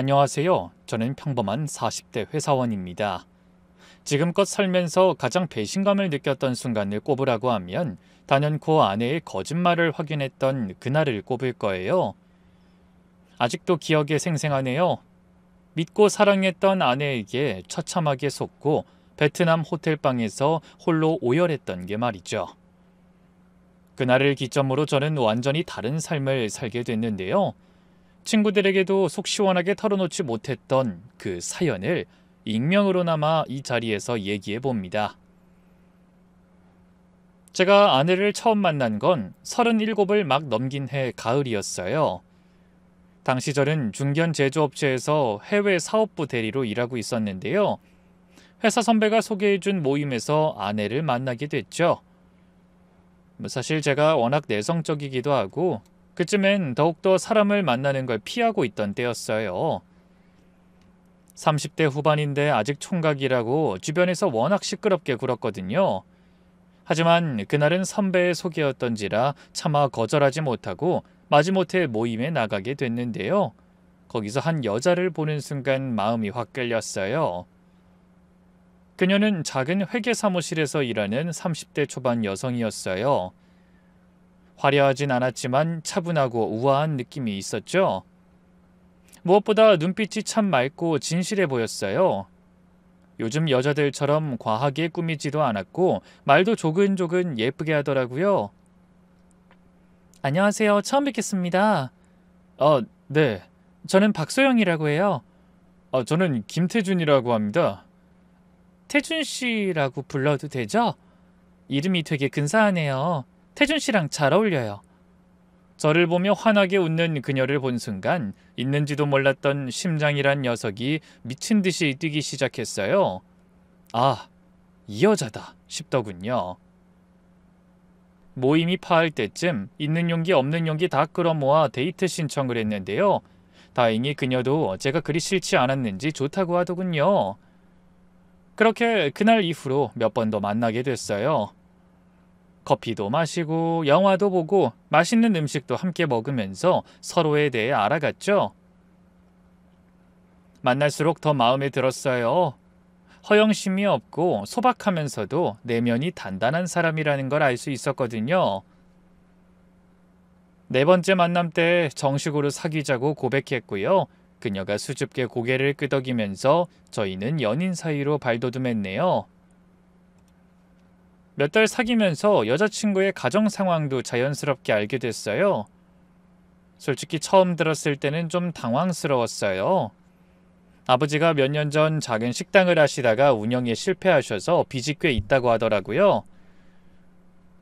안녕하세요. 저는 평범한 40대 회사원입니다. 지금껏 살면서 가장 배신감을 느꼈던 순간을 꼽으라고 하면 단연코 아내의 거짓말을 확인했던 그날을 꼽을 거예요. 아직도 기억에 생생하네요. 믿고 사랑했던 아내에게 처참하게 속고 베트남 호텔방에서 홀로 오열했던 게 말이죠. 그날을 기점으로 저는 완전히 다른 삶을 살게 됐는데요. 친구들에게도 속 시원하게 털어놓지 못했던 그 사연을 익명으로나마 이 자리에서 얘기해 봅니다. 제가 아내를 처음 만난 건 37을 막 넘긴 해 가을이었어요. 당시 저는 중견 제조업체에서 해외 사업부 대리로 일하고 있었는데요. 회사 선배가 소개해준 모임에서 아내를 만나게 됐죠. 사실 제가 워낙 내성적이기도 하고 그쯤엔 더욱더 사람을 만나는 걸 피하고 있던 때였어요. 30대 후반인데 아직 총각이라고 주변에서 워낙 시끄럽게 굴었거든요. 하지만 그날은 선배의 소개였던지라 차마 거절하지 못하고 마지못해 모임에 나가게 됐는데요. 거기서 한 여자를 보는 순간 마음이 확 끌렸어요. 그녀는 작은 회계 사무실에서 일하는 30대 초반 여성이었어요. 화려하진 않았지만 차분하고 우아한 느낌이 있었죠. 무엇보다 눈빛이 참 맑고 진실해 보였어요. 요즘 여자들처럼 과하게 꾸미지도 않았고 말도 조근조근 예쁘게 하더라고요. 안녕하세요. 처음 뵙겠습니다. 네. 저는 박소영이라고 해요. 저는 김태준이라고 합니다. 태준 씨라고 불러도 되죠? 이름이 되게 근사하네요. 태준 씨랑 잘 어울려요. 저를 보며 환하게 웃는 그녀를 본 순간 있는지도 몰랐던 심장이란 녀석이 미친 듯이 뛰기 시작했어요. 아, 이 여자다 싶더군요. 모임이 파할 때쯤 있는 용기 없는 용기 다 끌어모아 데이트 신청을 했는데요. 다행히 그녀도 제가 그리 싫지 않았는지 좋다고 하더군요. 그렇게 그날 이후로 몇 번 더 만나게 됐어요. 커피도 마시고 영화도 보고 맛있는 음식도 함께 먹으면서 서로에 대해 알아갔죠. 만날수록 더 마음에 들었어요. 허영심이 없고 소박하면서도 내면이 단단한 사람이라는 걸 알 수 있었거든요. 네 번째 만남 때 정식으로 사귀자고 고백했고요. 그녀가 수줍게 고개를 끄덕이면서 저희는 연인 사이로 발돋움했네요. 몇 달 사귀면서 여자친구의 가정 상황도 자연스럽게 알게 됐어요. 솔직히 처음 들었을 때는 좀 당황스러웠어요. 아버지가 몇 년 전 작은 식당을 하시다가 운영에 실패하셔서 빚이 꽤 있다고 하더라고요.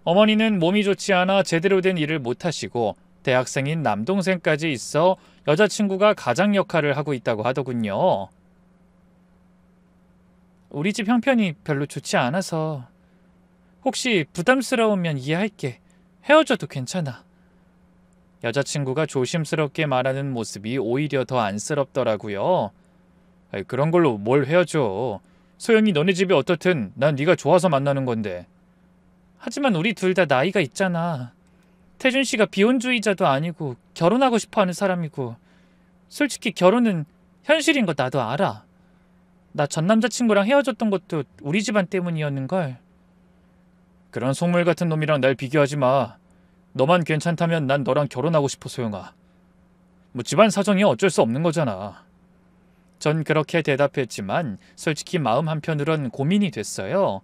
어머니는 몸이 좋지 않아 제대로 된 일을 못하시고 대학생인 남동생까지 있어 여자친구가 가장 역할을 하고 있다고 하더군요. 우리 집 형편이 별로 좋지 않아서 혹시 부담스러우면 이해할게. 헤어져도 괜찮아. 여자친구가 조심스럽게 말하는 모습이 오히려 더 안쓰럽더라고요. 그런 걸로 뭘 헤어져. 소영이 너네 집이 어떻든 난 네가 좋아서 만나는 건데. 하지만 우리 둘 다 나이가 있잖아. 태준 씨가 비혼주의자도 아니고 결혼하고 싶어하는 사람이고 솔직히 결혼은 현실인 거 나도 알아. 나 전 남자친구랑 헤어졌던 것도 우리 집안 때문이었는걸. 그런 속물 같은 놈이랑 날 비교하지 마. 너만 괜찮다면 난 너랑 결혼하고 싶어 소영아. 뭐 집안 사정이 어쩔 수 없는 거잖아. 전 그렇게 대답했지만 솔직히 마음 한편으론 고민이 됐어요.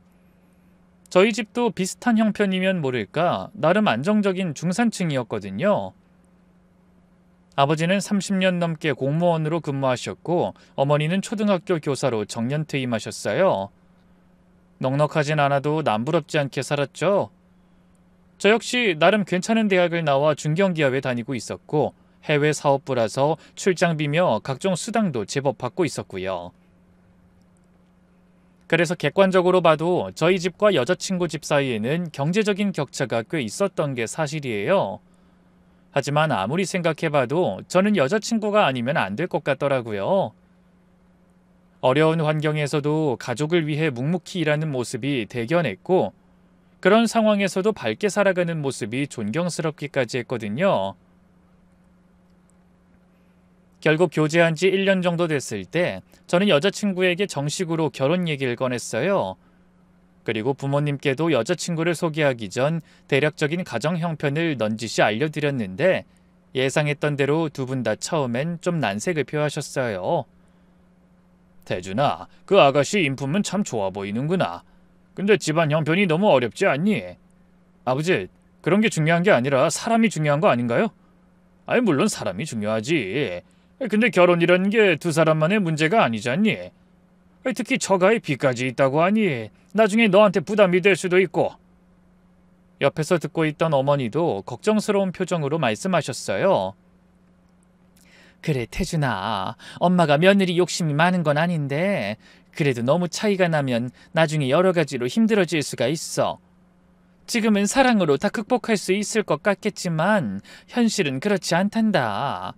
저희 집도 비슷한 형편이면 모를까 나름 안정적인 중산층이었거든요. 아버지는 30년 넘게 공무원으로 근무하셨고 어머니는 초등학교 교사로 정년퇴임하셨어요. 넉넉하진 않아도 남부럽지 않게 살았죠. 저 역시 나름 괜찮은 대학을 나와 중견기업에 다니고 있었고 해외 사업부라서 출장비며 각종 수당도 제법 받고 있었고요. 그래서 객관적으로 봐도 저희 집과 여자친구 집 사이에는 경제적인 격차가 꽤 있었던 게 사실이에요. 하지만 아무리 생각해봐도 저는 여자친구가 아니면 안 될 것 같더라고요. 어려운 환경에서도 가족을 위해 묵묵히 일하는 모습이 대견했고 그런 상황에서도 밝게 살아가는 모습이 존경스럽기까지 했거든요. 결국 교제한 지 1년 정도 됐을 때 저는 여자친구에게 정식으로 결혼 얘기를 꺼냈어요. 그리고 부모님께도 여자친구를 소개하기 전 대략적인 가정 형편을 넌지시 알려드렸는데 예상했던 대로 두 분 다 처음엔 좀 난색을 표하셨어요. 태준아, 그 아가씨 인품은 참 좋아 보이는구나. 근데 집안 형편이 너무 어렵지 않니? 아버지, 그런 게 중요한 게 아니라 사람이 중요한 거 아닌가요? 아니, 물론 사람이 중요하지. 근데 결혼이라는 게 두 사람만의 문제가 아니잖니. 특히 처가에 빚까지 있다고 하니 나중에 너한테 부담이 될 수도 있고. 옆에서 듣고 있던 어머니도 걱정스러운 표정으로 말씀하셨어요. 그래, 태준아. 엄마가 며느리 욕심이 많은 건 아닌데 그래도 너무 차이가 나면 나중에 여러 가지로 힘들어질 수가 있어. 지금은 사랑으로 다 극복할 수 있을 것 같겠지만 현실은 그렇지 않단다.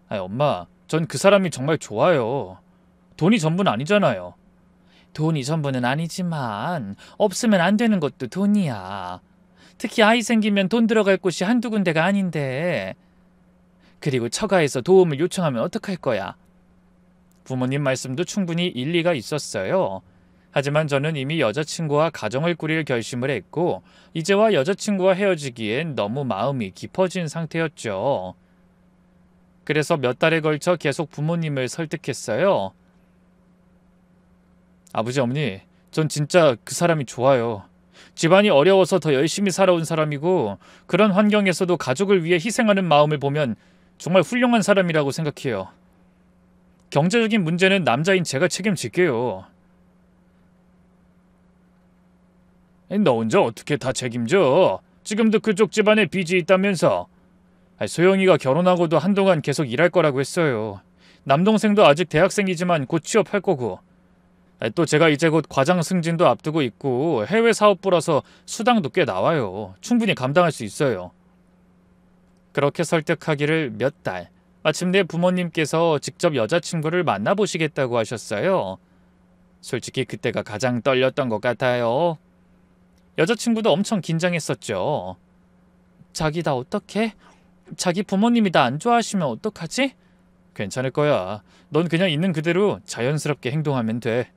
아니, 엄마, 전 그 사람이 정말 좋아요. 돈이 전부는 아니잖아요. 돈이 전부는 아니지만 없으면 안 되는 것도 돈이야. 특히 아이 생기면 돈 들어갈 곳이 한두 군데가 아닌데. 그리고 처가에서 도움을 요청하면 어떡할 거야? 부모님 말씀도 충분히 일리가 있었어요. 하지만 저는 이미 여자친구와 가정을 꾸릴 결심을 했고 이제와 여자친구와 헤어지기엔 너무 마음이 깊어진 상태였죠. 그래서 몇 달에 걸쳐 계속 부모님을 설득했어요. 아버지, 어머니, 전 진짜 그 사람이 좋아요. 집안이 어려워서 더 열심히 살아온 사람이고 그런 환경에서도 가족을 위해 희생하는 마음을 보면 정말 훌륭한 사람이라고 생각해요. 경제적인 문제는 남자인 제가 책임질게요. 너 혼자 어떻게 다 책임져? 지금도 그쪽 집안에 빚이 있다면서. 소영이가 결혼하고도 한동안 계속 일할 거라고 했어요. 남동생도 아직 대학생이지만 곧 취업할 거고. 또 제가 이제 곧 과장 승진도 앞두고 있고 해외 사업부라서 수당도 꽤 나와요. 충분히 감당할 수 있어요. 그렇게 설득하기를 몇 달. 마침내 부모님께서 직접 여자친구를 만나보시겠다고 하셨어요. 솔직히 그때가 가장 떨렸던 것 같아요. 여자친구도 엄청 긴장했었죠. 자기 나 어떡해? 자기 부모님이 나 안 좋아하시면 어떡하지? 괜찮을 거야. 넌 그냥 있는 그대로 자연스럽게 행동하면 돼.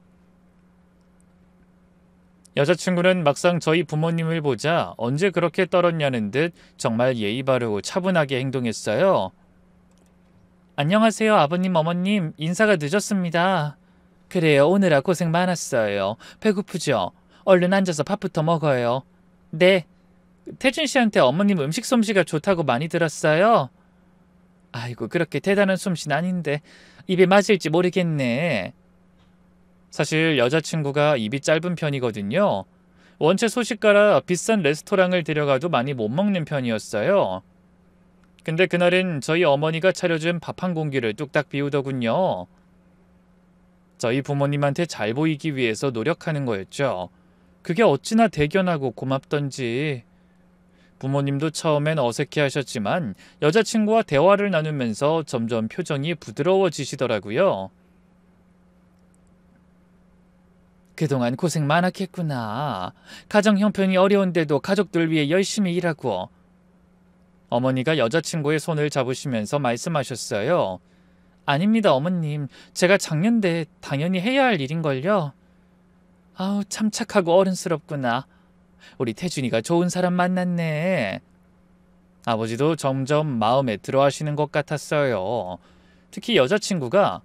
여자친구는 막상 저희 부모님을 보자 언제 그렇게 떨었냐는 듯 정말 예의 바르고 차분하게 행동했어요. 안녕하세요, 아버님, 어머님. 인사가 늦었습니다. 그래요, 오느라 고생 많았어요. 배고프죠? 얼른 앉아서 밥부터 먹어요. 네. 태준 씨한테 어머님 음식 솜씨가 좋다고 많이 들었어요. 아이고, 그렇게 대단한 솜씨는 아닌데 입에 맞을지 모르겠네. 사실 여자친구가 입이 짧은 편이거든요. 원체 소식가라 비싼 레스토랑을 데려가도 많이 못 먹는 편이었어요. 근데 그날은 저희 어머니가 차려준 밥 한 공기를 뚝딱 비우더군요. 저희 부모님한테 잘 보이기 위해서 노력하는 거였죠. 그게 어찌나 대견하고 고맙던지. 부모님도 처음엔 어색해하셨지만 여자친구와 대화를 나누면서 점점 표정이 부드러워지시더라고요. 그동안 고생 많았겠구나. 가정 형편이 어려운데도 가족들 위해 열심히 일하고. 어머니가 여자친구의 손을 잡으시면서 말씀하셨어요. 아닙니다, 어머님. 제가 작년대 당연히 해야 할 일인걸요. 아우, 참 착하고 어른스럽구나. 우리 태준이가 좋은 사람 만났네. 아버지도 점점 마음에 들어하시는 것 같았어요. 특히 여자친구가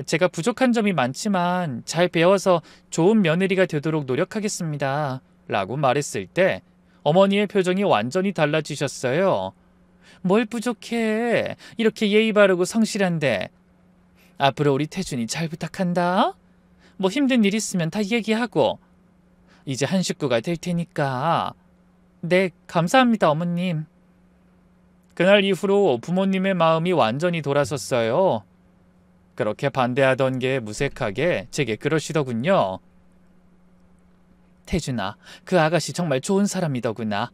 제가 부족한 점이 많지만 잘 배워서 좋은 며느리가 되도록 노력하겠습니다. 라고 말했을 때 어머니의 표정이 완전히 달라지셨어요. 뭘 부족해? 이렇게 예의 바르고 성실한데. 앞으로 우리 태준이 잘 부탁한다. 뭐 힘든 일 있으면 다 얘기하고. 이제 한 식구가 될 테니까. 네, 감사합니다, 어머님. 그날 이후로 부모님의 마음이 완전히 돌아섰어요. 그렇게 반대하던 게 무색하게 제게 그러시더군요. 태준아, 그 아가씨 정말 좋은 사람이더구나.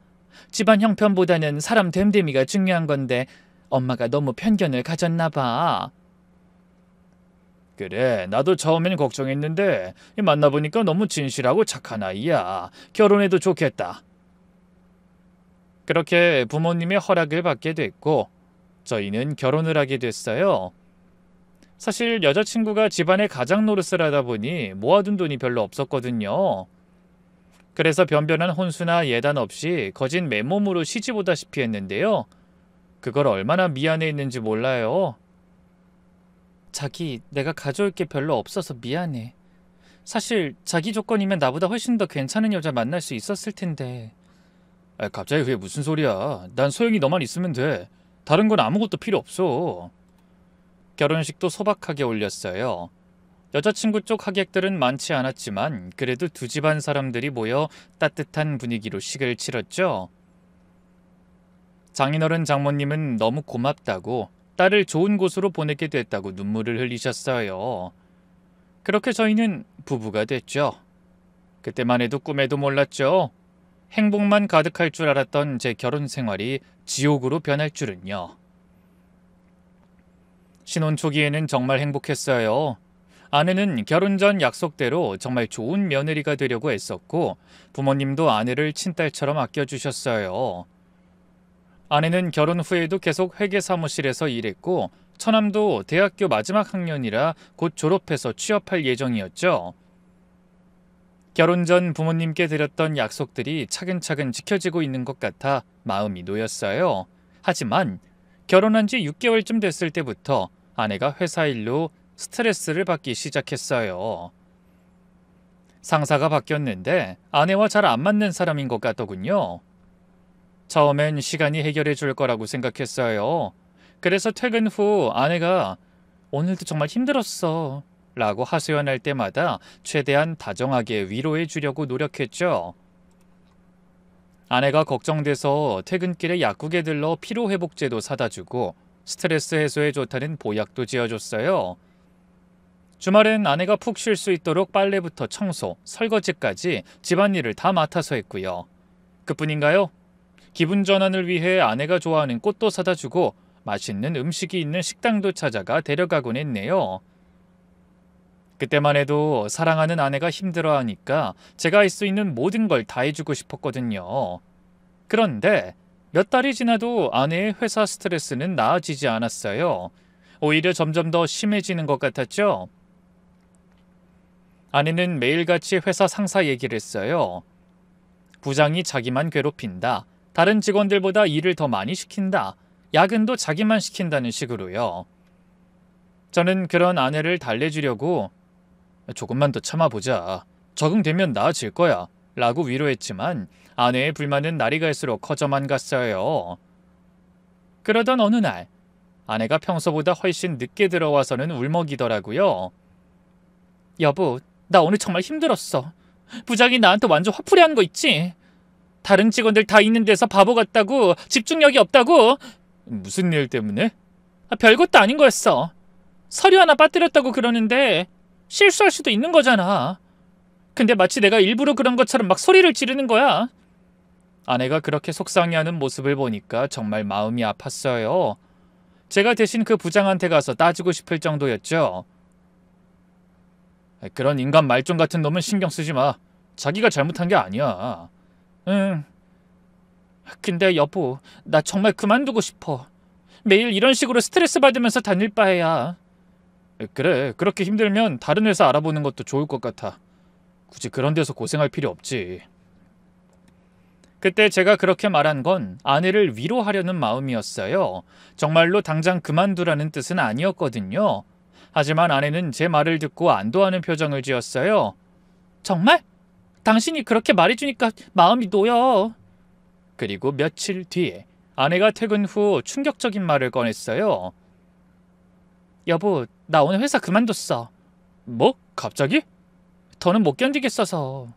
집안 형편보다는 사람 됨됨이가 중요한 건데 엄마가 너무 편견을 가졌나 봐. 그래, 나도 처음엔 걱정했는데 만나보니까 너무 진실하고 착한 아이야. 결혼해도 좋겠다. 그렇게 부모님의 허락을 받게 됐고 저희는 결혼을 하게 됐어요. 사실 여자친구가 집안의 가장 노릇을 하다 보니 모아둔 돈이 별로 없었거든요. 그래서 변변한 혼수나 예단 없이 거진 맨몸으로 시집 오다시피 했는데요. 그걸 얼마나 미안해했는지 몰라요. 자기, 내가 가져올 게 별로 없어서 미안해. 사실 자기 조건이면 나보다 훨씬 더 괜찮은 여자 만날 수 있었을 텐데. 갑자기 그게 무슨 소리야. 난 소영이 너만 있으면 돼. 다른 건 아무것도 필요 없어. 결혼식도 소박하게 올렸어요. 여자친구 쪽 하객들은 많지 않았지만 그래도 두 집안 사람들이 모여 따뜻한 분위기로 식을 치렀죠. 장인어른 장모님은 너무 고맙다고 딸을 좋은 곳으로 보내게 됐다고 눈물을 흘리셨어요. 그렇게 저희는 부부가 됐죠. 그때만 해도 꿈에도 몰랐죠. 행복만 가득할 줄 알았던 제 결혼 생활이 지옥으로 변할 줄은요. 신혼 초기에는 정말 행복했어요. 아내는 결혼 전 약속대로 정말 좋은 며느리가 되려고 애썼고 부모님도 아내를 친딸처럼 아껴주셨어요. 아내는 결혼 후에도 계속 회계 사무실에서 일했고 처남도 대학교 마지막 학년이라 곧 졸업해서 취업할 예정이었죠. 결혼 전 부모님께 드렸던 약속들이 차근차근 지켜지고 있는 것 같아 마음이 놓였어요. 하지만 결혼한 지 6개월쯤 됐을 때부터 아내가 회사 일로 스트레스를 받기 시작했어요. 상사가 바뀌었는데 아내와 잘 안 맞는 사람인 것 같더군요. 처음엔 시간이 해결해 줄 거라고 생각했어요. 그래서 퇴근 후 아내가 오늘도 정말 힘들었어 라고 하소연할 때마다 최대한 다정하게 위로해 주려고 노력했죠. 아내가 걱정돼서 퇴근길에 약국에 들러 피로회복제도 사다 주고 스트레스 해소에 좋다는 보약도 지어줬어요. 주말엔 아내가 푹 쉴 수 있도록 빨래부터 청소, 설거지까지 집안일을 다 맡아서 했고요. 그뿐인가요? 기분 전환을 위해 아내가 좋아하는 꽃도 사다 주고 맛있는 음식이 있는 식당도 찾아가 데려가곤 했네요. 그때만 해도 사랑하는 아내가 힘들어하니까 제가 할 수 있는 모든 걸 다 해주고 싶었거든요. 그런데 몇 달이 지나도 아내의 회사 스트레스는 나아지지 않았어요. 오히려 점점 더 심해지는 것 같았죠. 아내는 매일같이 회사 상사 얘기를 했어요. 부장이 자기만 괴롭힌다. 다른 직원들보다 일을 더 많이 시킨다. 야근도 자기만 시킨다는 식으로요. 저는 그런 아내를 달래주려고 조금만 더 참아보자. 적응되면 나아질 거야. 라고 위로했지만 아내의 불만은 날이 갈수록 커져만 갔어요. 그러던 어느 날 아내가 평소보다 훨씬 늦게 들어와서는 울먹이더라고요. 여보, 나 오늘 정말 힘들었어. 부장이 나한테 완전 화풀이한 거 있지? 다른 직원들 다 있는 데서 바보 같다고, 집중력이 없다고. 무슨 일 때문에? 별것도 아닌 거였어. 서류 하나 빠뜨렸다고 그러는데 실수할 수도 있는 거잖아. 근데 마치 내가 일부러 그런 것처럼 막 소리를 지르는 거야. 아내가 그렇게 속상해하는 모습을 보니까 정말 마음이 아팠어요. 제가 대신 그 부장한테 가서 따지고 싶을 정도였죠. 그런 인간 말종 같은 놈은 신경 쓰지 마. 자기가 잘못한 게 아니야. 응. 근데 여보, 나 정말 그만두고 싶어. 매일 이런 식으로 스트레스 받으면서 다닐 바에야. 그래, 그렇게 힘들면 다른 회사 알아보는 것도 좋을 것 같아. 굳이 그런 데서 고생할 필요 없지. 그때 제가 그렇게 말한 건 아내를 위로하려는 마음이었어요. 정말로 당장 그만두라는 뜻은 아니었거든요. 하지만 아내는 제 말을 듣고 안도하는 표정을 지었어요. 정말? 당신이 그렇게 말해주니까 마음이 놓여. 그리고 며칠 뒤에 아내가 퇴근 후 충격적인 말을 꺼냈어요. 여보, 나 오늘 회사 그만뒀어. 뭐? 갑자기? 더는 못 견디겠어서.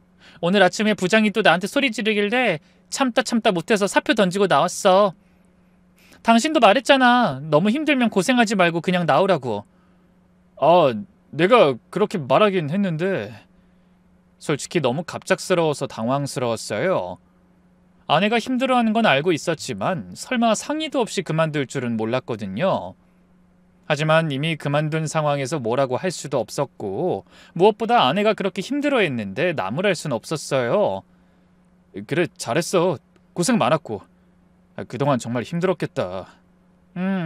오늘 아침에 부장이 또 나한테 소리 지르길래 참다 못해서 사표 던지고 나왔어. 당신도 말했잖아. 너무 힘들면 고생하지 말고 그냥 나오라고. 내가 그렇게 말하긴 했는데 솔직히 너무 갑작스러워서 당황스러웠어요. 아내가 힘들어하는 건 알고 있었지만 설마 상의도 없이 그만둘 줄은 몰랐거든요. 하지만 이미 그만둔 상황에서 뭐라고 할 수도 없었고 무엇보다 아내가 그렇게 힘들어했는데 나무랄 순 없었어요. 그래, 잘했어. 고생 많았고. 그동안 정말 힘들었겠다.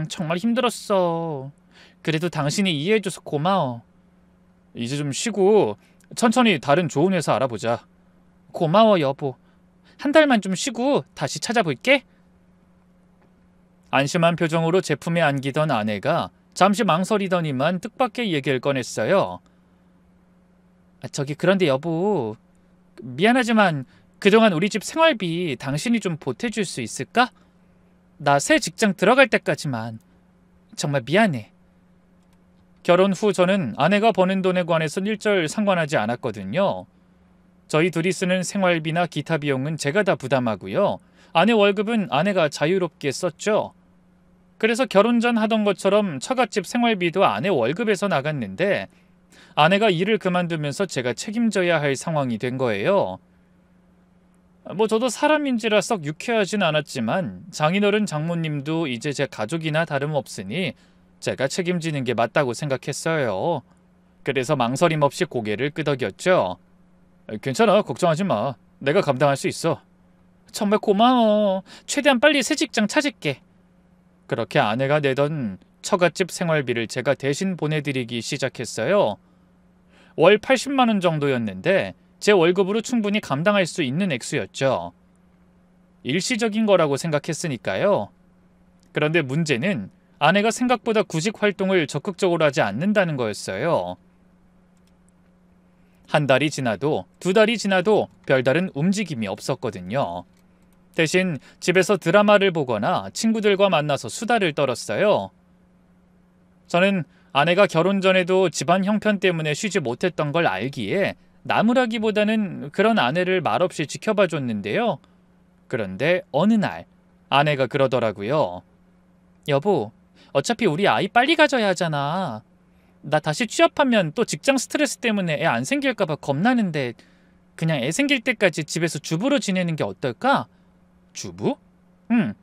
정말 힘들었어. 그래도 당신이 이해해줘서 고마워. 이제 좀 쉬고 천천히 다른 좋은 회사 알아보자. 고마워, 여보. 한 달만 좀 쉬고 다시 찾아볼게. 안심한 표정으로 제품에 안기던 아내가 잠시 망설이더니만 뜻밖의 얘기를 꺼냈어요. 저기 그런데 여보, 미안하지만 그동안 우리 집 생활비 당신이 좀 보태줄 수 있을까? 나 새 직장 들어갈 때까지만. 정말 미안해. 결혼 후 저는 아내가 버는 돈에 관해선 일절 상관하지 않았거든요. 저희 둘이 쓰는 생활비나 기타 비용은 제가 다 부담하고요. 아내 월급은 아내가 자유롭게 썼죠. 그래서 결혼 전 하던 것처럼 처갓집 생활비도 아내 월급에서 나갔는데 아내가 일을 그만두면서 제가 책임져야 할 상황이 된 거예요. 저도 사람인지라 썩 유쾌하진 않았지만 장인어른 장모님도 이제 제 가족이나 다름없으니 제가 책임지는 게 맞다고 생각했어요. 그래서 망설임 없이 고개를 끄덕였죠. 괜찮아, 걱정하지 마. 내가 감당할 수 있어. 정말 고마워. 최대한 빨리 새 직장 찾을게. 그렇게 아내가 내던 처갓집 생활비를 제가 대신 보내드리기 시작했어요. 월 80만 원 정도였는데 제 월급으로 충분히 감당할 수 있는 액수였죠. 일시적인 거라고 생각했으니까요. 그런데 문제는 아내가 생각보다 구직 활동을 적극적으로 하지 않는다는 거였어요. 한 달이 지나도 두 달이 지나도 별다른 움직임이 없었거든요. 대신 집에서 드라마를 보거나 친구들과 만나서 수다를 떨었어요. 저는 아내가 결혼 전에도 집안 형편 때문에 쉬지 못했던 걸 알기에 나무라기보다는 그런 아내를 말없이 지켜봐 줬는데요. 그런데 어느 날 아내가 그러더라고요. 여보, 어차피 우리 아이 빨리 가져야 하잖아. 나 다시 취업하면 또 직장 스트레스 때문에 애 안 생길까 봐 겁나는데 그냥 애 생길 때까지 집에서 주부로 지내는 게 어떨까? 주부? 응.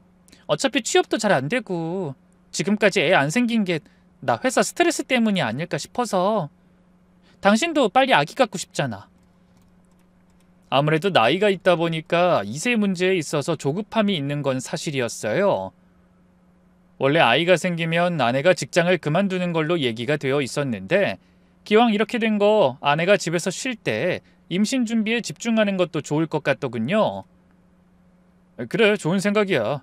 어차피 취업도 잘 안 되고 지금까지 애 안 생긴 게 나 회사 스트레스 때문이 아닐까 싶어서. 당신도 빨리 아기 갖고 싶잖아. 아무래도 나이가 있다 보니까 이세 문제에 있어서 조급함이 있는 건 사실이었어요. 원래 아이가 생기면 아내가 직장을 그만두는 걸로 얘기가 되어 있었는데 기왕 이렇게 된 거 아내가 집에서 쉴 때 임신 준비에 집중하는 것도 좋을 것 같더군요. 그래, 좋은 생각이야.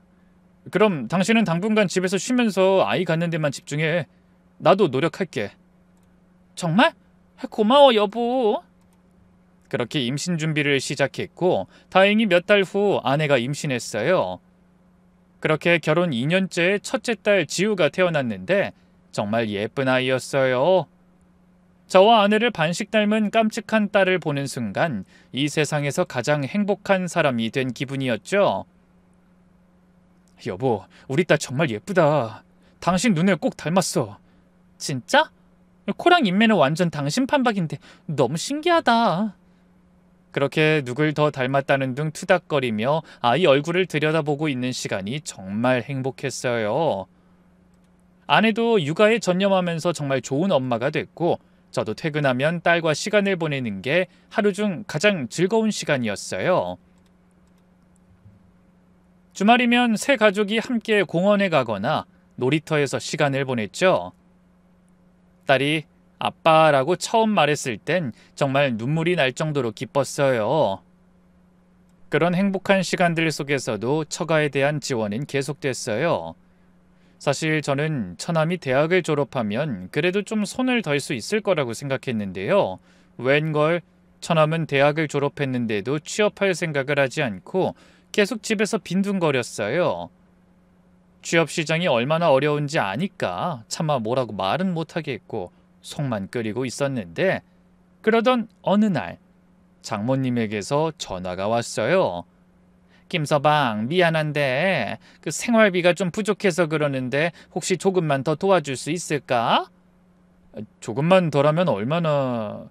그럼 당신은 당분간 집에서 쉬면서 아이 갖는 데만 집중해. 나도 노력할게. 정말? 고마워, 여보. 그렇게 임신 준비를 시작했고 다행히 몇 달 후 아내가 임신했어요. 그렇게 결혼 2년째 첫째 딸 지우가 태어났는데 정말 예쁜 아이였어요. 저와 아내를 반씩 닮은 깜찍한 딸을 보는 순간 이 세상에서 가장 행복한 사람이 된 기분이었죠. 여보, 우리 딸 정말 예쁘다. 당신 눈에 꼭 닮았어. 진짜? 코랑 인매는 완전 당신 판박인데 너무 신기하다. 그렇게 누굴 더 닮았다는 등 투닥거리며 아이 얼굴을 들여다보고 있는 시간이 정말 행복했어요. 아내도 육아에 전념하면서 정말 좋은 엄마가 됐고 저도 퇴근하면 딸과 시간을 보내는 게 하루 중 가장 즐거운 시간이었어요. 주말이면 새 가족이 함께 공원에 가거나 놀이터에서 시간을 보냈죠. 딸이 아빠라고 처음 말했을 땐 정말 눈물이 날 정도로 기뻤어요. 그런 행복한 시간들 속에서도 처가에 대한 지원은 계속됐어요. 사실 저는 처남이 대학을 졸업하면 그래도 좀 손을 덜 수 있을 거라고 생각했는데요. 웬걸 처남은 대학을 졸업했는데도 취업할 생각을 하지 않고 계속 집에서 빈둥거렸어요. 취업 시장이 얼마나 어려운지 아니까 차마 뭐라고 말은 못하겠고 속만 끓이고 있었는데 그러던 어느 날 장모님에게서 전화가 왔어요. 김서방, 미안한데 그 생활비가 좀 부족해서 그러는데 혹시 조금만 더 도와줄 수 있을까? 조금만 덜하면 얼마나...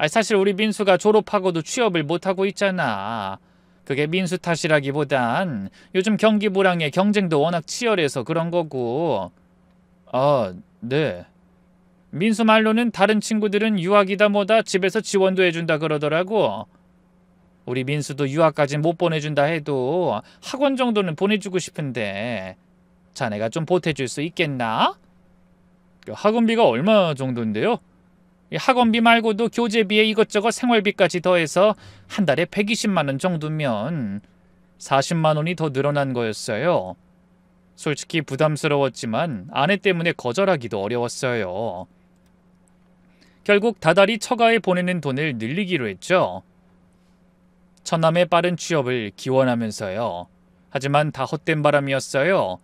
사실 우리 민수가 졸업하고도 취업을 못하고 있잖아. 그게 민수 탓이라기보단 요즘 경기 불황에 경쟁도 워낙 치열해서 그런 거고. 아, 네. 민수 말로는 다른 친구들은 유학이다 뭐다 집에서 지원도 해준다 그러더라고. 우리 민수도 유학까진 못 보내준다 해도 학원 정도는 보내주고 싶은데 자네가 좀 보태줄 수 있겠나? 학원비가 얼마 정도인데요? 학원비 말고도 교재비에 이것저것 생활비까지 더해서 한 달에 120만 원 정도면 40만 원이 더 늘어난 거였어요. 솔직히 부담스러웠지만 아내 때문에 거절하기도 어려웠어요. 결국 다달이 처가에 보내는 돈을 늘리기로 했죠. 처남의 빠른 취업을 기원하면서요. 하지만 다 헛된 바람이었어요.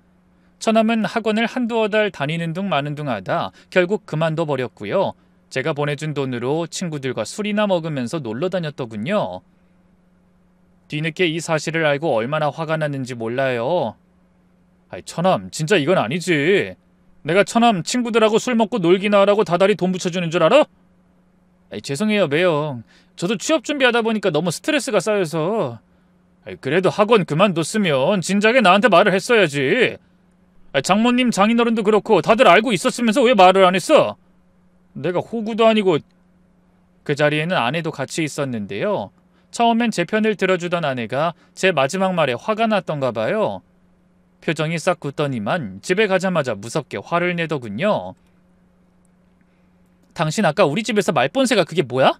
처남은 학원을 한두어 달 다니는 둥 마는 둥 하다 결국 그만둬 버렸고요. 제가 보내준 돈으로 친구들과 술이나 먹으면서 놀러 다녔더군요. 뒤늦게 이 사실을 알고 얼마나 화가 났는지 몰라요. 처남, 진짜 이건 아니지. 내가 처남 친구들하고 술 먹고 놀기나 하라고 다달이 돈 붙여주는 줄 알아? 죄송해요, 매형. 저도 취업 준비하다 보니까 너무 스트레스가 쌓여서. 그래도 학원 그만뒀으면 진작에 나한테 말을 했어야지. 장모님, 장인어른도 그렇고 다들 알고 있었으면서 왜 말을 안 했어? 내가 호구도 아니고. 그 자리에는 아내도 같이 있었는데요. 처음엔 제 편을 들어주던 아내가 제 마지막 말에 화가 났던가 봐요. 표정이 싹 굳더니만 집에 가자마자 무섭게 화를 내더군요. 당신 아까 우리 집에서 말본새가 그게 뭐야?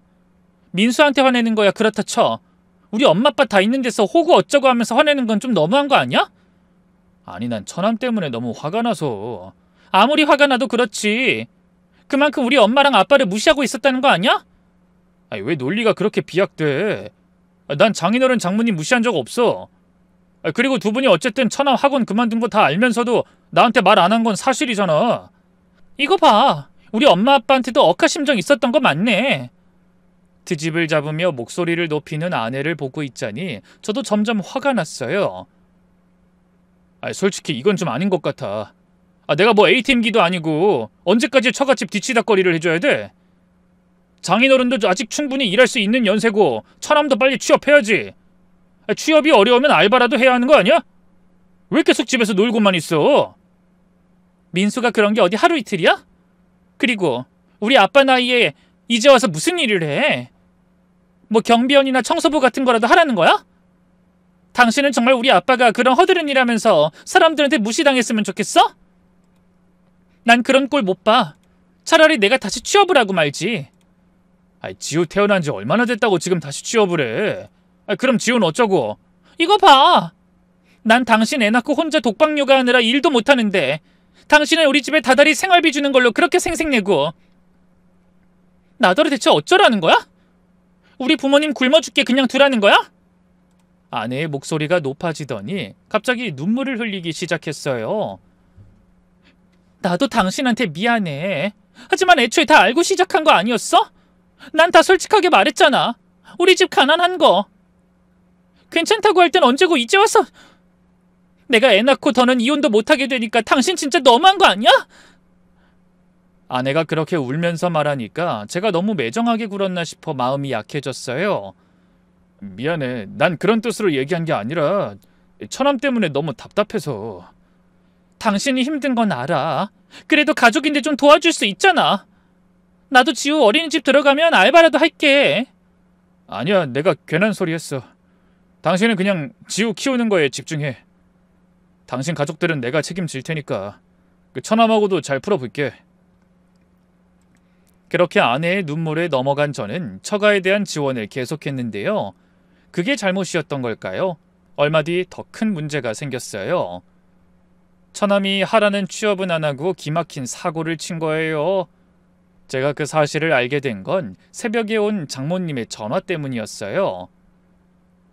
민수한테 화내는 거야 그렇다 쳐. 우리 엄마 아빠 다 있는 데서 호구 어쩌고 하면서 화내는 건 좀 너무한 거 아니야? 아니, 난 처남 때문에 너무 화가 나서. 아무리 화가 나도 그렇지. 그만큼 우리 엄마랑 아빠를 무시하고 있었다는 거 아니야? 왜 논리가 그렇게 비약돼? 난 장인어른 장모님 무시한 적 없어. 그리고 두 분이 어쨌든 처남 학원 그만둔 거 다 알면서도 나한테 말 안 한 건 사실이잖아. 이거 봐. 우리 엄마 아빠한테도 억하심정 있었던 거 맞네. 트집을 잡으며 목소리를 높이는 아내를 보고 있자니 저도 점점 화가 났어요. 솔직히 이건 좀 아닌 것 같아. 내가 뭐 A팀기도 아니고 언제까지 처갓집 뒤치다꺼리를 해줘야 돼? 장인어른도 아직 충분히 일할 수 있는 연세고 처남도 빨리 취업해야지. 취업이 어려우면 알바라도 해야 하는 거 아니야? 왜 계속 집에서 놀고만 있어? 민수가 그런 게 어디 하루 이틀이야? 그리고 우리 아빠 나이에 이제 와서 무슨 일을 해? 뭐 경비원이나 청소부 같은 거라도 하라는 거야? 당신은 정말 우리 아빠가 그런 허드렛 일하면서 사람들한테 무시당했으면 좋겠어? 난 그런 꼴 못 봐. 차라리 내가 다시 취업을 하고 말지. 지호 태어난 지 얼마나 됐다고 지금 다시 취업을 해? 그럼 지호는 어쩌고? 이거 봐. 난 당신 애 낳고 혼자 독박 육아하느라 일도 못하는데 당신은 우리 집에 다달이 생활비 주는 걸로 그렇게 생색내고. 나더러 대체 어쩌라는 거야? 우리 부모님 굶어 죽게 그냥 두라는 거야? 아내의 목소리가 높아지더니 갑자기 눈물을 흘리기 시작했어요. 나도 당신한테 미안해. 하지만 애초에 다 알고 시작한 거 아니었어? 난 다 솔직하게 말했잖아. 우리 집 가난한 거. 괜찮다고 할 땐 언제고 이제 와서. 내가 애 낳고 더는 이혼도 못하게 되니까 당신 진짜 너무한 거 아니야? 아내가 그렇게 울면서 말하니까 제가 너무 매정하게 굴었나 싶어 마음이 약해졌어요. 미안해. 난 그런 뜻으로 얘기한 게 아니라 처남 때문에 너무 답답해서. 당신이 힘든 건 알아. 그래도 가족인데 좀 도와줄 수 있잖아. 나도 지우 어린이집 들어가면 알바라도 할게. 아니야, 내가 괜한 소리 했어. 당신은 그냥 지우 키우는 거에 집중해. 당신 가족들은 내가 책임질 테니까 그 처남하고도 잘 풀어볼게. 그렇게 아내의 눈물에 넘어간 저는 처가에 대한 지원을 계속했는데요. 그게 잘못이었던 걸까요? 얼마 뒤 더 큰 문제가 생겼어요. 처남이 하라는 취업은 안 하고 기막힌 사고를 친 거예요. 제가 그 사실을 알게 된 건 새벽에 온 장모님의 전화 때문이었어요.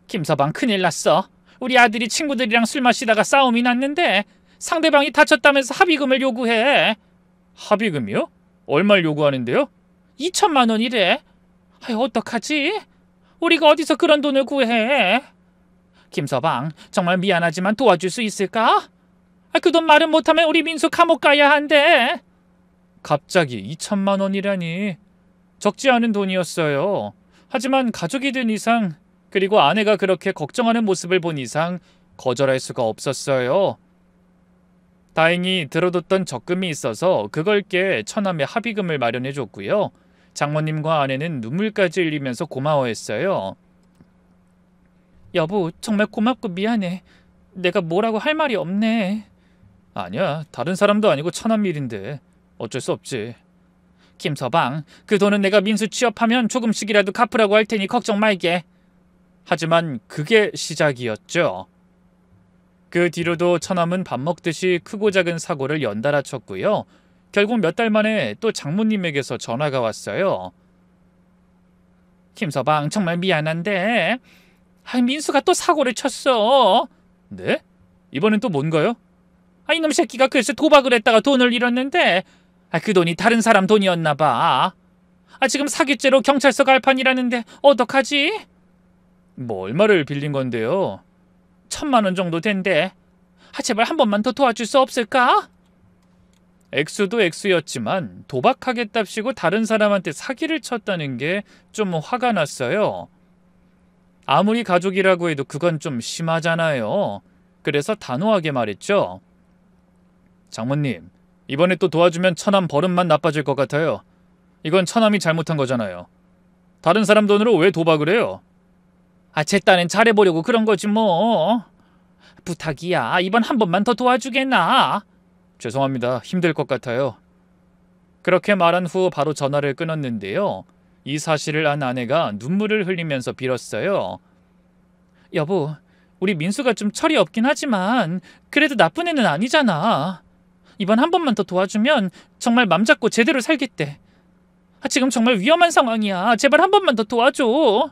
김서방 큰일 났어. 우리 아들이 친구들이랑 술 마시다가 싸움이 났는데 상대방이 다쳤다면서 합의금을 요구해. 합의금이요? 얼마를 요구하는데요? 2천만 원이래. 어떡하지? 우리가 어디서 그런 돈을 구해? 김서방, 정말 미안하지만 도와줄 수 있을까? 그 돈 말은 못하면 우리 민수 감옥 가야 한대. 갑자기 2천만 원이라니. 적지 않은 돈이었어요. 하지만 가족이 된 이상, 그리고 아내가 그렇게 걱정하는 모습을 본 이상 거절할 수가 없었어요. 다행히 들어뒀던 적금이 있어서 그걸 깨 처남의 합의금을 마련해줬고요. 장모님과 아내는 눈물까지 흘리면서 고마워했어요. 여보, 정말 고맙고 미안해. 내가 뭐라고 할 말이 없네. 아니야, 다른 사람도 아니고 천안밀인데 어쩔 수 없지. 김서방, 그 돈은 내가 민수 취업하면 조금씩이라도 갚으라고 할 테니 걱정 말게. 하지만 그게 시작이었죠. 그 뒤로도 처남은 밥 먹듯이 크고 작은 사고를 연달아 쳤고요. 결국 몇 달 만에 또 장모님에게서 전화가 왔어요. 김서방, 정말 미안한데 민수가 또 사고를 쳤어. 네? 이번엔 또 뭔가요? 이놈 새끼가 글쎄 도박을 했다가 돈을 잃었는데 그 돈이 다른 사람 돈이었나 봐. 지금 사기죄로 경찰서 갈 판이라는데 어떡하지? 뭐 얼마를 빌린 건데요? 1,000만 원 정도 된대. 제발 한 번만 더 도와줄 수 없을까? 액수도 액수였지만 도박하겠답시고 다른 사람한테 사기를 쳤다는 게 좀 화가 났어요. 아무리 가족이라고 해도 그건 좀 심하잖아요. 그래서 단호하게 말했죠. 장모님, 이번에 또 도와주면 처남 버릇만 나빠질 것 같아요. 이건 처남이 잘못한 거잖아요. 다른 사람 돈으로 왜 도박을 해요? 제 딴엔 잘해보려고 그런 거지 뭐. 부탁이야. 이번 한 번만 더 도와주겠나? 죄송합니다. 힘들 것 같아요. 그렇게 말한 후 바로 전화를 끊었는데요. 이 사실을 안 아내가 눈물을 흘리면서 빌었어요. 여보, 우리 민수가 좀 철이 없긴 하지만 그래도 나쁜 애는 아니잖아. 이번 한 번만 더 도와주면 정말 맘 잡고 제대로 살겠대. 지금 정말 위험한 상황이야. 제발 한 번만 더 도와줘.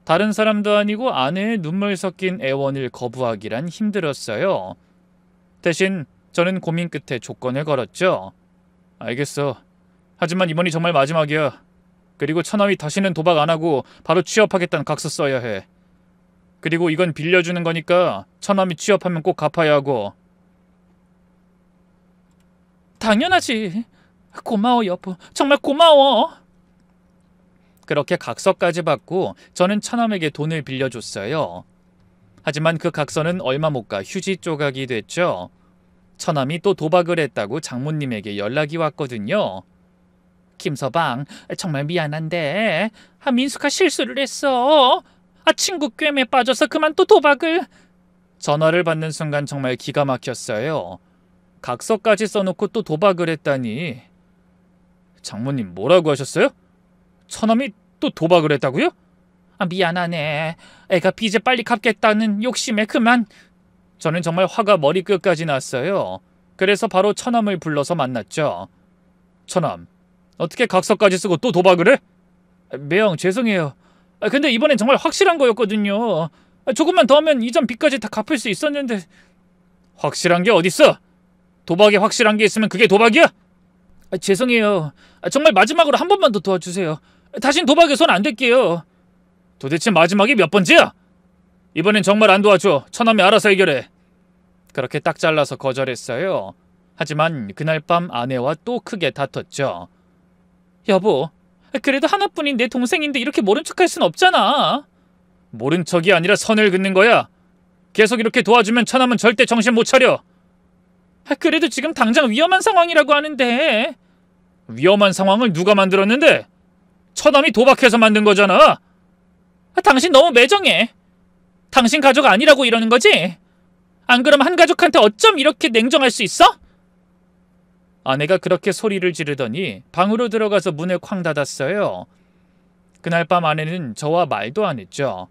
다른 사람도 아니고 아내의 눈물 섞인 애원을 거부하기란 힘들었어요. 대신 저는 고민 끝에 조건을 걸었죠. 알겠어. 하지만 이번이 정말 마지막이야. 그리고 처남이 다시는 도박 안 하고 바로 취업하겠다는 각서 써야 해. 그리고 이건 빌려주는 거니까 처남이 취업하면 꼭 갚아야 하고. 당연하지. 고마워 여보. 정말 고마워. 그렇게 각서까지 받고 저는 처남에게 돈을 빌려줬어요. 하지만 그 각서는 얼마 못 가 휴지 조각이 됐죠. 처남이 또 도박을 했다고 장모님에게 연락이 왔거든요. 김서방, 정말 미안한데 민수가 실수를 했어. 친구 꿰매 빠져서 그만 또 도박을. 전화를 받는 순간 정말 기가 막혔어요. 각서까지 써놓고 또 도박을 했다니. 장모님 뭐라고 하셨어요? 처남이 또 도박을 했다고요? 미안하네. 애가 빚을 빨리 갚겠다는 욕심에 그만. 저는 정말 화가 머리끝까지 났어요. 그래서 바로 처남을 불러서 만났죠. 처남, 어떻게 각서까지 쓰고 또 도박을 해? 매형 죄송해요. 근데 이번엔 정말 확실한 거였거든요. 조금만 더 하면 이전 빚까지 다 갚을 수 있었는데. 확실한 게 어딨어? 도박에 확실한 게 있으면 그게 도박이야? 죄송해요. 정말 마지막으로 한 번만 더 도와주세요. 다신 도박에 손 안 댈게요. 도대체 마지막이 몇 번째야? 이번엔 정말 안 도와줘. 처남이 알아서 해결해. 그렇게 딱 잘라서 거절했어요. 하지만 그날 밤 아내와 또 크게 다퉜죠. 여보, 그래도 하나뿐인 내 동생인데 이렇게 모른 척할 순 없잖아. 모른 척이 아니라 선을 긋는 거야. 계속 이렇게 도와주면 처남은 절대 정신 못 차려. 그래도 지금 당장 위험한 상황이라고 하는데. 위험한 상황을 누가 만들었는데? 처남이 도박해서 만든 거잖아. 당신 너무 매정해. 당신 가족 아니라고 이러는 거지? 안 그럼 한 가족한테 어쩜 이렇게 냉정할 수 있어? 아내가 그렇게 소리를 지르더니 방으로 들어가서 문을 쾅 닫았어요. 그날 밤 아내는 저와 말도 안 했죠.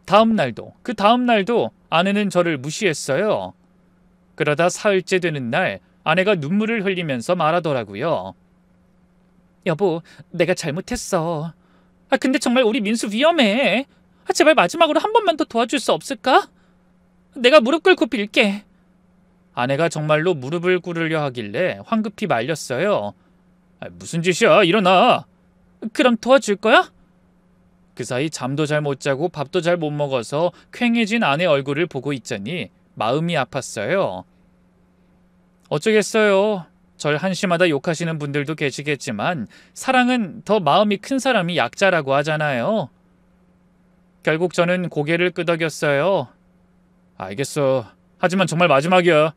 다음 날도 그 다음 날도 아내는 저를 무시했어요. 그러다 사흘째 되는 날 아내가 눈물을 흘리면서 말하더라고요. 여보, 내가 잘못했어. 근데 정말 우리 민수 위험해. 제발 마지막으로 한 번만 더 도와줄 수 없을까? 내가 무릎 꿇고 빌게. 아내가 정말로 무릎을 꿇으려 하길래 황급히 말렸어요. 무슨 짓이야? 일어나. 그럼 도와줄 거야? 그 사이 잠도 잘 못 자고 밥도 잘 못 먹어서 퀭해진 아내 얼굴을 보고 있자니 마음이 아팠어요. 어쩌겠어요. 절 한심하다 욕하시는 분들도 계시겠지만 사랑은 더 마음이 큰 사람이 약자라고 하잖아요. 결국 저는 고개를 끄덕였어요. 알겠어. 하지만 정말 마지막이야.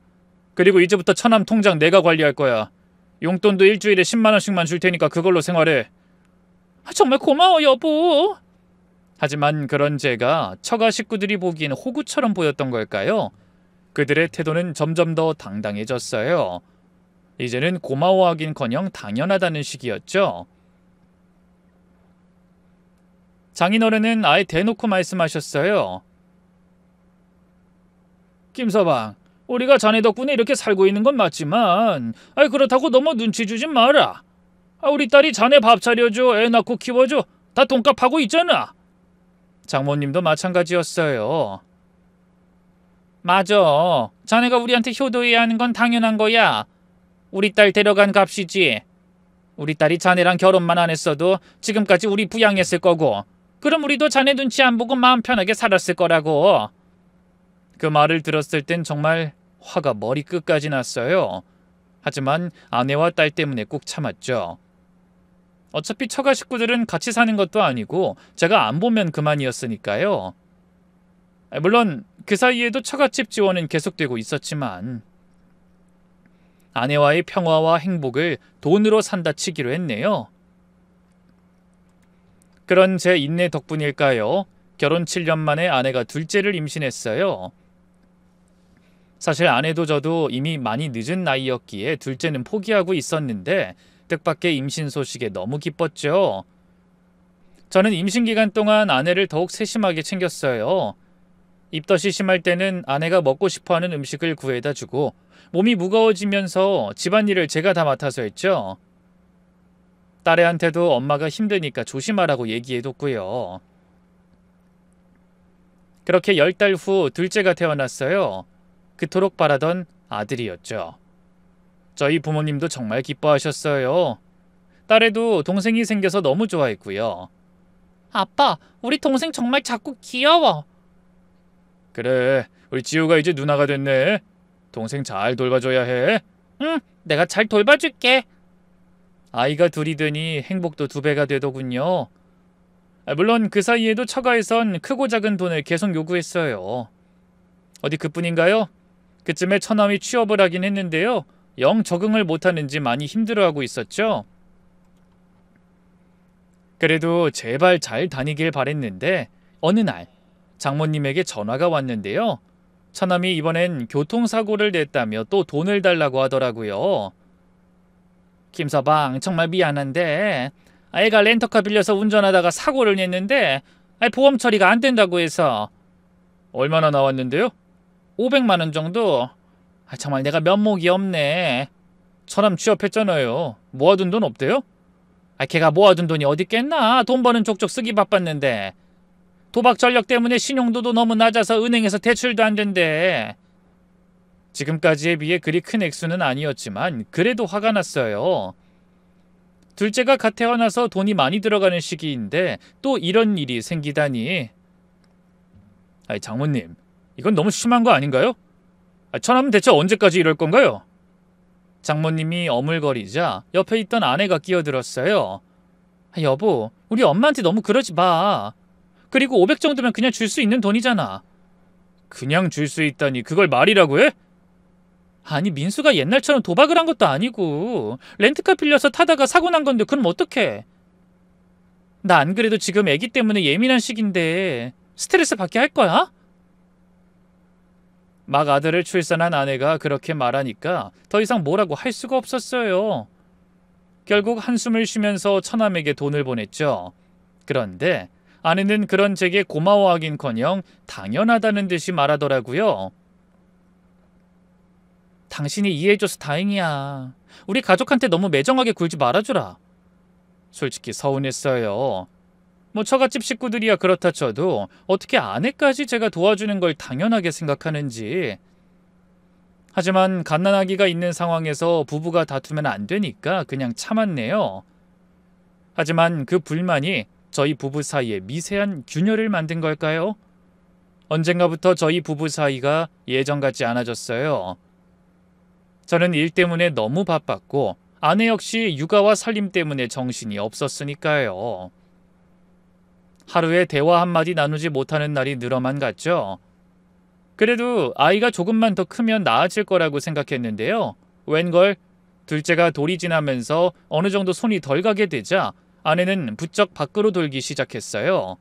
그리고 이제부터 처남 통장 내가 관리할 거야. 용돈도 일주일에 10만 원씩만 줄 테니까 그걸로 생활해. 정말 고마워 여보. 하지만 그런 제가 처가 식구들이 보기엔 호구처럼 보였던 걸까요? 그들의 태도는 점점 더 당당해졌어요. 이제는 고마워하긴커녕 당연하다는 식이었죠. 장인어른은 아예 대놓고 말씀하셨어요. 김서방, 우리가 자네 덕분에 이렇게 살고 있는 건 맞지만 그렇다고 너무 눈치 주지 마라. 우리 딸이 자네 밥 차려줘, 애 낳고 키워줘, 다 돈값하고 있잖아. 장모님도 마찬가지였어요. 맞아. 자네가 우리한테 효도해야 하는 건 당연한 거야. 우리 딸 데려간 값이지. 우리 딸이 자네랑 결혼만 안 했어도 지금까지 우리 부양했을 거고, 그럼 우리도 자네 눈치 안 보고 마음 편하게 살았을 거라고. 그 말을 들었을 땐 정말 화가 머리끝까지 났어요. 하지만 아내와 딸 때문에 꾹 참았죠. 어차피 처가 식구들은 같이 사는 것도 아니고 제가 안 보면 그만이었으니까요. 물론 그 사이에도 처갓집 지원은 계속되고 있었지만 아내와의 평화와 행복을 돈으로 산다 치기로 했네요. 그런 제 인내 덕분일까요? 결혼 7년 만에 아내가 둘째를 임신했어요. 사실 아내도 저도 이미 많이 늦은 나이였기에 둘째는 포기하고 있었는데 뜻밖의 임신 소식에 너무 기뻤죠. 저는 임신 기간 동안 아내를 더욱 세심하게 챙겼어요. 입덧이 심할 때는 아내가 먹고 싶어하는 음식을 구해다 주고 몸이 무거워지면서 집안일을 제가 다 맡아서 했죠. 딸애한테도 엄마가 힘드니까 조심하라고 얘기해뒀고요. 그렇게 10달 후 둘째가 태어났어요. 그토록 바라던 아들이었죠. 저희 부모님도 정말 기뻐하셨어요. 딸애도 동생이 생겨서 너무 좋아했고요. 아빠, 우리 동생 정말 작고 귀여워. 그래, 우리 지우가 이제 누나가 됐네. 동생 잘 돌봐줘야 해. 응, 내가 잘 돌봐줄게. 아이가 둘이 되니 행복도 2배가 되더군요. 물론 그 사이에도 처가에선 크고 작은 돈을 계속 요구했어요. 어디 그뿐인가요? 그쯤에 처남이 취업을 하긴 했는데요. 영 적응을 못하는지 많이 힘들어하고 있었죠. 그래도 제발 잘 다니길 바랬는데 어느 날 장모님에게 전화가 왔는데요. 처남이 이번엔 교통사고를 냈다며 또 돈을 달라고 하더라고요. 김서방, 정말 미안한데 애가 렌터카 빌려서 운전하다가 사고를 냈는데 보험 처리가 안 된다고 해서. 얼마나 나왔는데요? 500만 원 정도. 정말 내가 면목이 없네. 처남 취업했잖아요. 모아둔 돈 없대요? 걔가 모아둔 돈이 어딨겠나. 돈 버는 족족 쓰기 바빴는데. 도박 전력 때문에 신용도도 너무 낮아서 은행에서 대출도 안 된대. 지금까지에 비해 그리 큰 액수는 아니었지만 그래도 화가 났어요. 둘째가 갓 태어나서 돈이 많이 들어가는 시기인데 또 이런 일이 생기다니. 장모님, 이건 너무 심한 거 아닌가요? 처남은 대체 언제까지 이럴 건가요? 장모님이 어물거리자 옆에 있던 아내가 끼어들었어요. 여보, 우리 엄마한테 너무 그러지 마. 그리고 500 정도면 그냥 줄 수 있는 돈이잖아. 그냥 줄 수 있다니 그걸 말이라고 해? 아니, 민수가 옛날처럼 도박을 한 것도 아니고 렌트카 빌려서 타다가 사고 난 건데 그럼 어떡해. 나 안 그래도 지금 애기 때문에 예민한 시기인데 스트레스 받게 할 거야? 막 아들을 출산한 아내가 그렇게 말하니까 더 이상 뭐라고 할 수가 없었어요. 결국 한숨을 쉬면서 처남에게 돈을 보냈죠. 그런데 아내는 그런 제게 고마워하긴커녕 당연하다는 듯이 말하더라고요. 당신이 이해해줘서 다행이야. 우리 가족한테 너무 매정하게 굴지 말아주라. 솔직히 서운했어요. 처갓집 식구들이야 그렇다 쳐도 어떻게 아내까지 제가 도와주는 걸 당연하게 생각하는지. 하지만 갓난아기가 있는 상황에서 부부가 다투면 안 되니까 그냥 참았네요. 하지만 그 불만이 저희 부부 사이에 미세한 균열을 만든 걸까요? 언젠가부터 저희 부부 사이가 예전 같지 않아졌어요. 저는 일 때문에 너무 바빴고 아내 역시 육아와 살림 때문에 정신이 없었으니까요. 하루에 대화 한마디 나누지 못하는 날이 늘어만 갔죠. 그래도 아이가 조금만 더 크면 나아질 거라고 생각했는데요. 웬걸 둘째가 돌이 지나면서 어느 정도 손이 덜 가게 되자 아내는 부쩍 밖으로 돌기 시작했어요.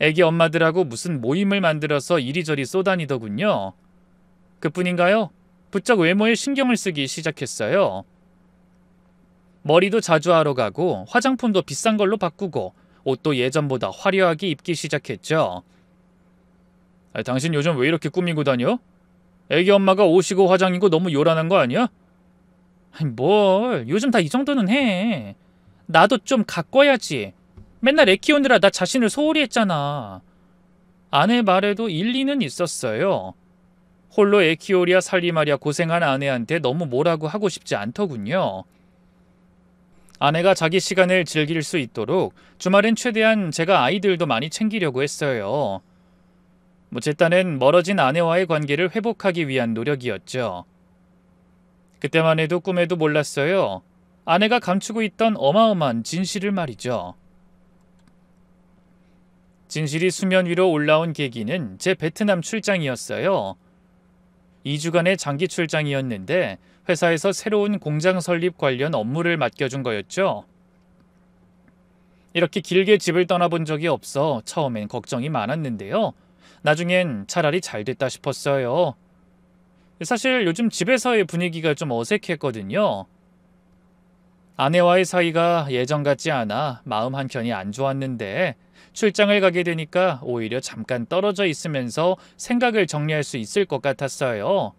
애기 엄마들하고 무슨 모임을 만들어서 이리저리 쏘다니더군요. 그뿐인가요? 부쩍 외모에 신경을 쓰기 시작했어요. 머리도 자주 하러 가고 화장품도 비싼 걸로 바꾸고 옷도 예전보다 화려하게 입기 시작했죠. 당신 요즘 왜 이렇게 꾸미고 다녀? 애기 엄마가 옷이고 화장이고 너무 요란한 거 아니야? 아니 뭘 요즘 다 이 정도는 해. 나도 좀 가꿔야지. 맨날 애 키우느라 나 자신을 소홀히 했잖아. 아내 말에도 일리는 있었어요. 홀로 애 키우랴 살림하랴 고생한 아내한테 너무 뭐라고 하고 싶지 않더군요. 아내가 자기 시간을 즐길 수 있도록 주말엔 최대한 제가 아이들도 많이 챙기려고 했어요. 제 딴엔 멀어진 아내와의 관계를 회복하기 위한 노력이었죠. 그때만 해도 꿈에도 몰랐어요. 아내가 감추고 있던 어마어마한 진실을 말이죠. 진실이 수면 위로 올라온 계기는 제 베트남 출장이었어요. 2주간의 장기 출장이었는데 회사에서 새로운 공장 설립 관련 업무를 맡겨준 거였죠. 이렇게 길게 집을 떠나본 적이 없어 처음엔 걱정이 많았는데요. 나중엔 차라리 잘 됐다 싶었어요. 사실 요즘 집에서의 분위기가 좀 어색했거든요. 아내와의 사이가 예전 같지 않아 마음 한켠이 안 좋았는데 출장을 가게 되니까 오히려 잠깐 떨어져 있으면서 생각을 정리할 수 있을 것 같았어요.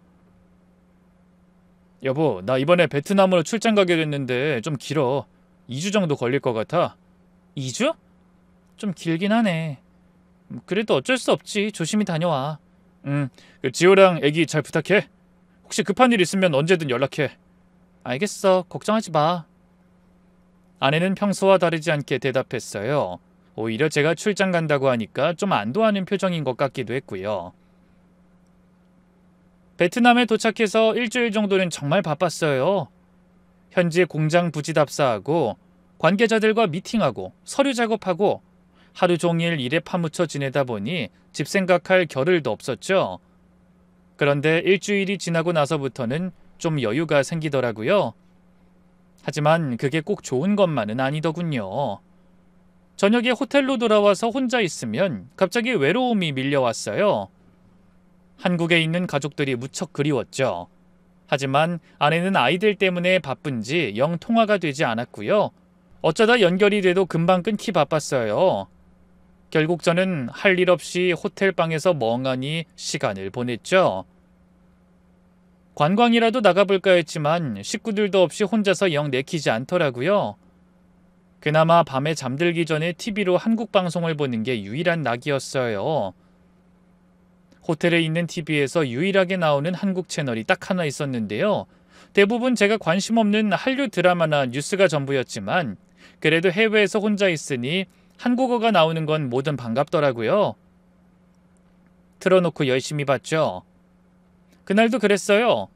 여보, 나 이번에 베트남으로 출장 가게 됐는데 좀 길어. 2주 정도 걸릴 것 같아. 2주? 좀 길긴 하네. 그래도 어쩔 수 없지. 조심히 다녀와. 지호랑 애기 잘 부탁해. 혹시 급한 일 있으면 언제든 연락해. 알겠어. 걱정하지 마. 아내는 평소와 다르지 않게 대답했어요. 오히려 제가 출장 간다고 하니까 좀 안도하는 표정인 것 같기도 했고요. 베트남에 도착해서 일주일 정도는 정말 바빴어요. 현지 공장 부지 답사하고 관계자들과 미팅하고 서류 작업하고 하루 종일 일에 파묻혀 지내다 보니 집 생각할 겨를도 없었죠. 그런데 일주일이 지나고 나서부터는 좀 여유가 생기더라고요. 하지만 그게 꼭 좋은 것만은 아니더군요. 저녁에 호텔로 돌아와서 혼자 있으면 갑자기 외로움이 밀려왔어요. 한국에 있는 가족들이 무척 그리웠죠. 하지만 아내는 아이들 때문에 바쁜지 영 통화가 되지 않았고요. 어쩌다 연결이 돼도 금방 끊기 바빴어요. 결국 저는 할 일 없이 호텔방에서 멍하니 시간을 보냈죠. 관광이라도 나가볼까 했지만 식구들도 없이 혼자서 영 내키지 않더라고요. 그나마 밤에 잠들기 전에 TV로 한국 방송을 보는 게 유일한 낙이었어요. 호텔에 있는 TV에서 유일하게 나오는 한국 채널이 딱 하나 있었는데요. 대부분 제가 관심 없는 한류 드라마나 뉴스가 전부였지만 그래도 해외에서 혼자 있으니 한국어가 나오는 건 뭐든 반갑더라고요. 틀어놓고 열심히 봤죠. 그날도 그랬어요.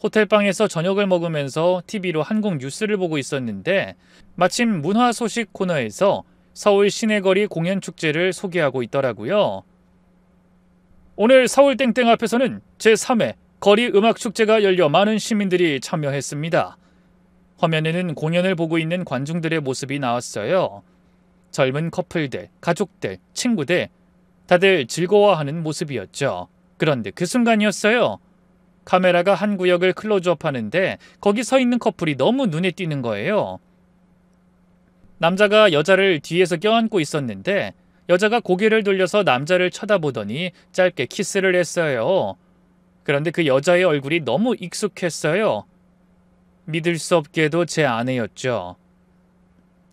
호텔방에서 저녁을 먹으면서 TV로 한국 뉴스를 보고 있었는데 마침 문화 소식 코너에서 서울 시내거리 공연축제를 소개하고 있더라고요. 오늘 서울 땡땡 앞에서는 제3회 거리 음악축제가 열려 많은 시민들이 참여했습니다. 화면에는 공연을 보고 있는 관중들의 모습이 나왔어요. 젊은 커플들, 가족들, 친구들 다들 즐거워하는 모습이었죠. 그런데 그 순간이었어요. 카메라가 한 구역을 클로즈업 하는데 거기 서 있는 커플이 너무 눈에 띄는 거예요. 남자가 여자를 뒤에서 껴안고 있었는데 여자가 고개를 돌려서 남자를 쳐다보더니 짧게 키스를 했어요. 그런데 그 여자의 얼굴이 너무 익숙했어요. 믿을 수 없게도 제 아내였죠.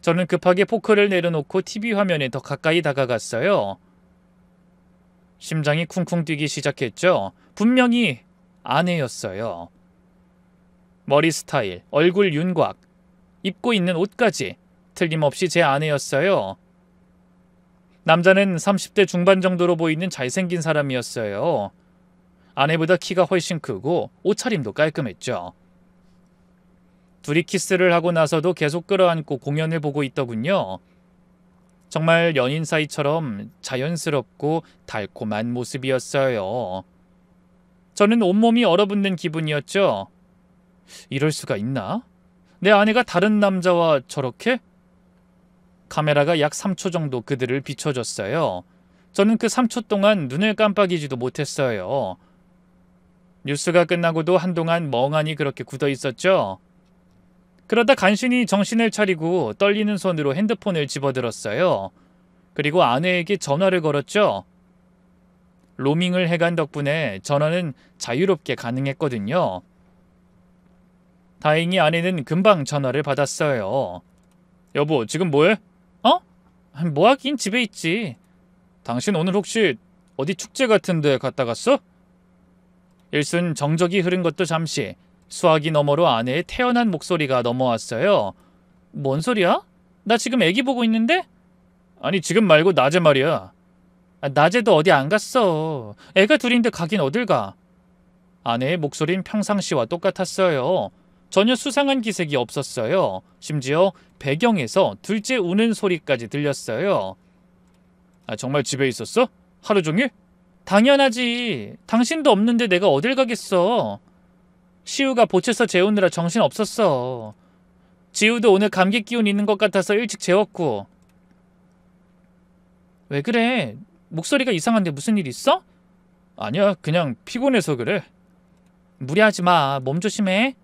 저는 급하게 포크를 내려놓고 TV 화면에 더 가까이 다가갔어요. 심장이 쿵쿵 뛰기 시작했죠. 분명히 아내였어요. 머리 스타일, 얼굴 윤곽, 입고 있는 옷까지 틀림없이 제 아내였어요. 남자는 30대 중반 정도로 보이는 잘생긴 사람이었어요. 아내보다 키가 훨씬 크고 옷차림도 깔끔했죠. 둘이 키스를 하고 나서도 계속 끌어안고 공연을 보고 있더군요. 정말 연인 사이처럼 자연스럽고 달콤한 모습이었어요. 저는 온몸이 얼어붙는 기분이었죠. 이럴 수가 있나? 내 아내가 다른 남자와 저렇게? 카메라가 약 3초 정도 그들을 비춰줬어요. 저는 그 3초 동안 눈을 깜빡이지도 못했어요. 뉴스가 끝나고도 한동안 멍하니 그렇게 굳어 있었죠. 그러다 간신히 정신을 차리고 떨리는 손으로 핸드폰을 집어들었어요. 그리고 아내에게 전화를 걸었죠. 로밍을 해간 덕분에 전화는 자유롭게 가능했거든요. 다행히 아내는 금방 전화를 받았어요. 여보, 지금 뭐해? 어? 뭐하긴 집에 있지. 당신 오늘 혹시 어디 축제 같은 데 갔다 갔어? 일순 정적이 흐른 것도 잠시, 수화기 너머로 아내의 태연한 목소리가 넘어왔어요. 뭔 소리야? 나 지금 애기 보고 있는데? 아니, 지금 말고 낮에 말이야. 낮에도 어디 안 갔어. 애가 둘인데 가긴 어딜 가. 아내의 목소린 평상시와 똑같았어요. 전혀 수상한 기색이 없었어요. 심지어 배경에서 둘째 우는 소리까지 들렸어요. 정말 집에 있었어? 하루 종일? 당연하지. 당신도 없는데 내가 어딜 가겠어. 시우가 보채서 재우느라 정신 없었어. 지우도 오늘 감기 기운 있는 것 같아서 일찍 재웠고. 왜 그래? 목소리가 이상한데 무슨 일 있어? 아니야, 그냥 피곤해서 그래. 무리하지 마. 몸 조심해.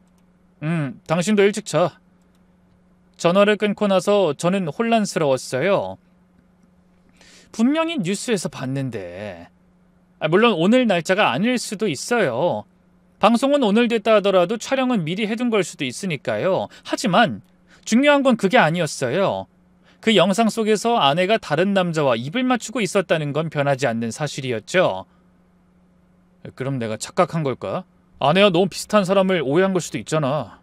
당신도 일찍 자. 전화를 끊고 나서 저는 혼란스러웠어요. 분명히 뉴스에서 봤는데. 물론 오늘 날짜가 아닐 수도 있어요. 방송은 오늘 됐다 하더라도 촬영은 미리 해둔 걸 수도 있으니까요. 하지만 중요한 건 그게 아니었어요. 그 영상 속에서 아내가 다른 남자와 입을 맞추고 있었다는 건 변하지 않는 사실이었죠. 그럼 내가 착각한 걸까? 아내와 너무 비슷한 사람을 오해한 걸 수도 있잖아.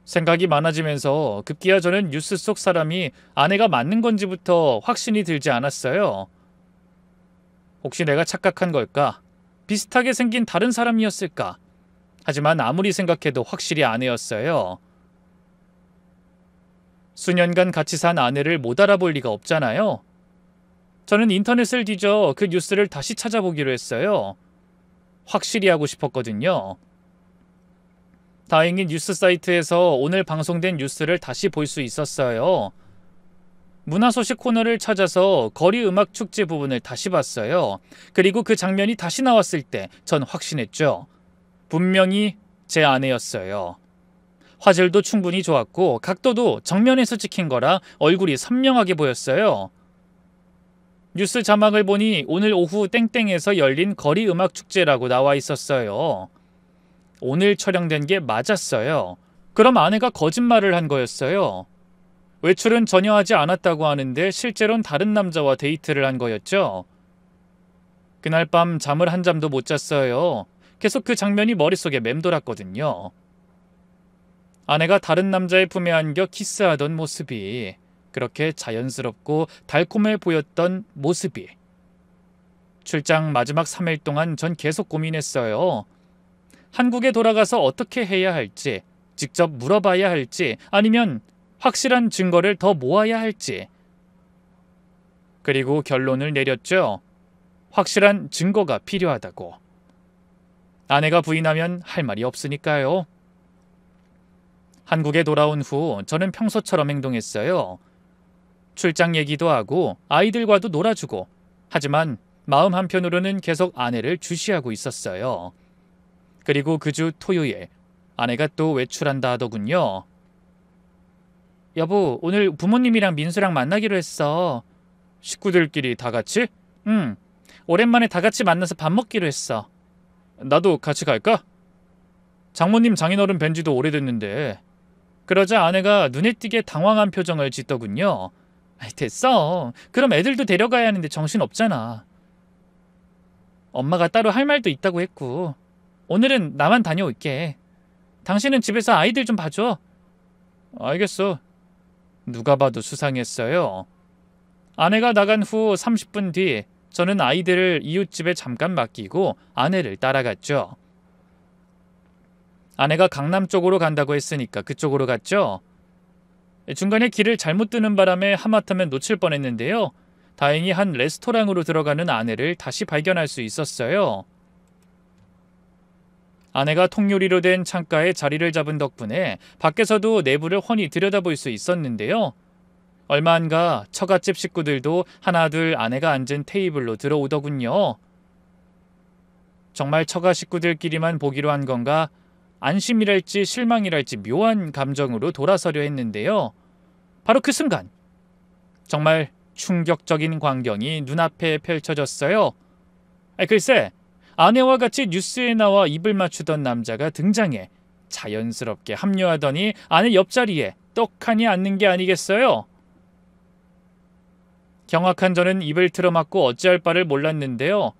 생각이 많아지면서 급기야 저는 뉴스 속 사람이 아내가 맞는 건지부터 확신이 들지 않았어요. 혹시 내가 착각한 걸까? 비슷하게 생긴 다른 사람이었을까? 하지만 아무리 생각해도 확실히 아내였어요. 수년간 같이 산 아내를 못 알아볼 리가 없잖아요. 저는 인터넷을 뒤져 그 뉴스를 다시 찾아보기로 했어요. 확실히 하고 싶었거든요. 다행히 뉴스 사이트에서 오늘 방송된 뉴스를 다시 볼 수 있었어요. 문화소식 코너를 찾아서 거리 음악 축제 부분을 다시 봤어요. 그리고 그 장면이 다시 나왔을 때 전 확신했죠. 분명히 제 아내였어요. 화질도 충분히 좋았고 각도도 정면에서 찍힌 거라 얼굴이 선명하게 보였어요. 뉴스 자막을 보니 오늘 오후 땡땡에서 열린 거리 음악 축제라고 나와 있었어요. 오늘 촬영된 게 맞았어요. 그럼 아내가 거짓말을 한 거였어요. 외출은 전혀 하지 않았다고 하는데 실제로는 다른 남자와 데이트를 한 거였죠. 그날 밤 잠을 한 잠도 못 잤어요. 계속 그 장면이 머릿속에 맴돌았거든요. 아내가 다른 남자의 품에 안겨 키스하던 모습이, 그렇게 자연스럽고 달콤해 보였던 모습이. 출장 마지막 3일 동안 전 계속 고민했어요. 한국에 돌아가서 어떻게 해야 할지, 직접 물어봐야 할지, 아니면 확실한 증거를 더 모아야 할지. 그리고 결론을 내렸죠. 확실한 증거가 필요하다고. 아내가 부인하면 할 말이 없으니까요. 한국에 돌아온 후 저는 평소처럼 행동했어요. 출장 얘기도 하고 아이들과도 놀아주고, 하지만 마음 한편으로는 계속 아내를 주시하고 있었어요. 그리고 그 주 토요일, 아내가 또 외출한다 하더군요. 여보, 오늘 부모님이랑 민수랑 만나기로 했어. 식구들끼리 다 같이? 응. 오랜만에 다 같이 만나서 밥 먹기로 했어. 나도 같이 갈까? 장모님 장인어른 뵌 지도 오래됐는데. 그러자 아내가 눈에 띄게 당황한 표정을 짓더군요. 됐어. 그럼 애들도 데려가야 하는데 정신 없잖아. 엄마가 따로 할 말도 있다고 했고. 오늘은 나만 다녀올게. 당신은 집에서 아이들 좀 봐줘. 알겠어. 누가 봐도 수상했어요. 아내가 나간 후 30분 뒤 저는 아이들을 이웃집에 잠깐 맡기고 아내를 따라갔죠. 아내가 강남 쪽으로 간다고 했으니까 그쪽으로 갔죠. 중간에 길을 잘못 뜨는 바람에 하마터면 놓칠 뻔했는데요. 다행히 한 레스토랑으로 들어가는 아내를 다시 발견할 수 있었어요. 아내가 통유리로 된 창가에 자리를 잡은 덕분에 밖에서도 내부를 훤히 들여다볼 수 있었는데요. 얼마 안 가 처갓집 식구들도 하나둘 아내가 앉은 테이블로 들어오더군요. 정말 처가 식구들끼리만 보기로 한 건가 안심이랄지 실망이랄지 묘한 감정으로 돌아서려 했는데요. 바로 그 순간 정말 충격적인 광경이 눈앞에 펼쳐졌어요. 글쎄, 아내와 같이 뉴스에 나와 입을 맞추던 남자가 등장해 자연스럽게 합류하더니 아내 옆자리에 떡하니 앉는 게 아니겠어요? 경악한 저는 입을 틀어막고 어찌할 바를 몰랐는데요.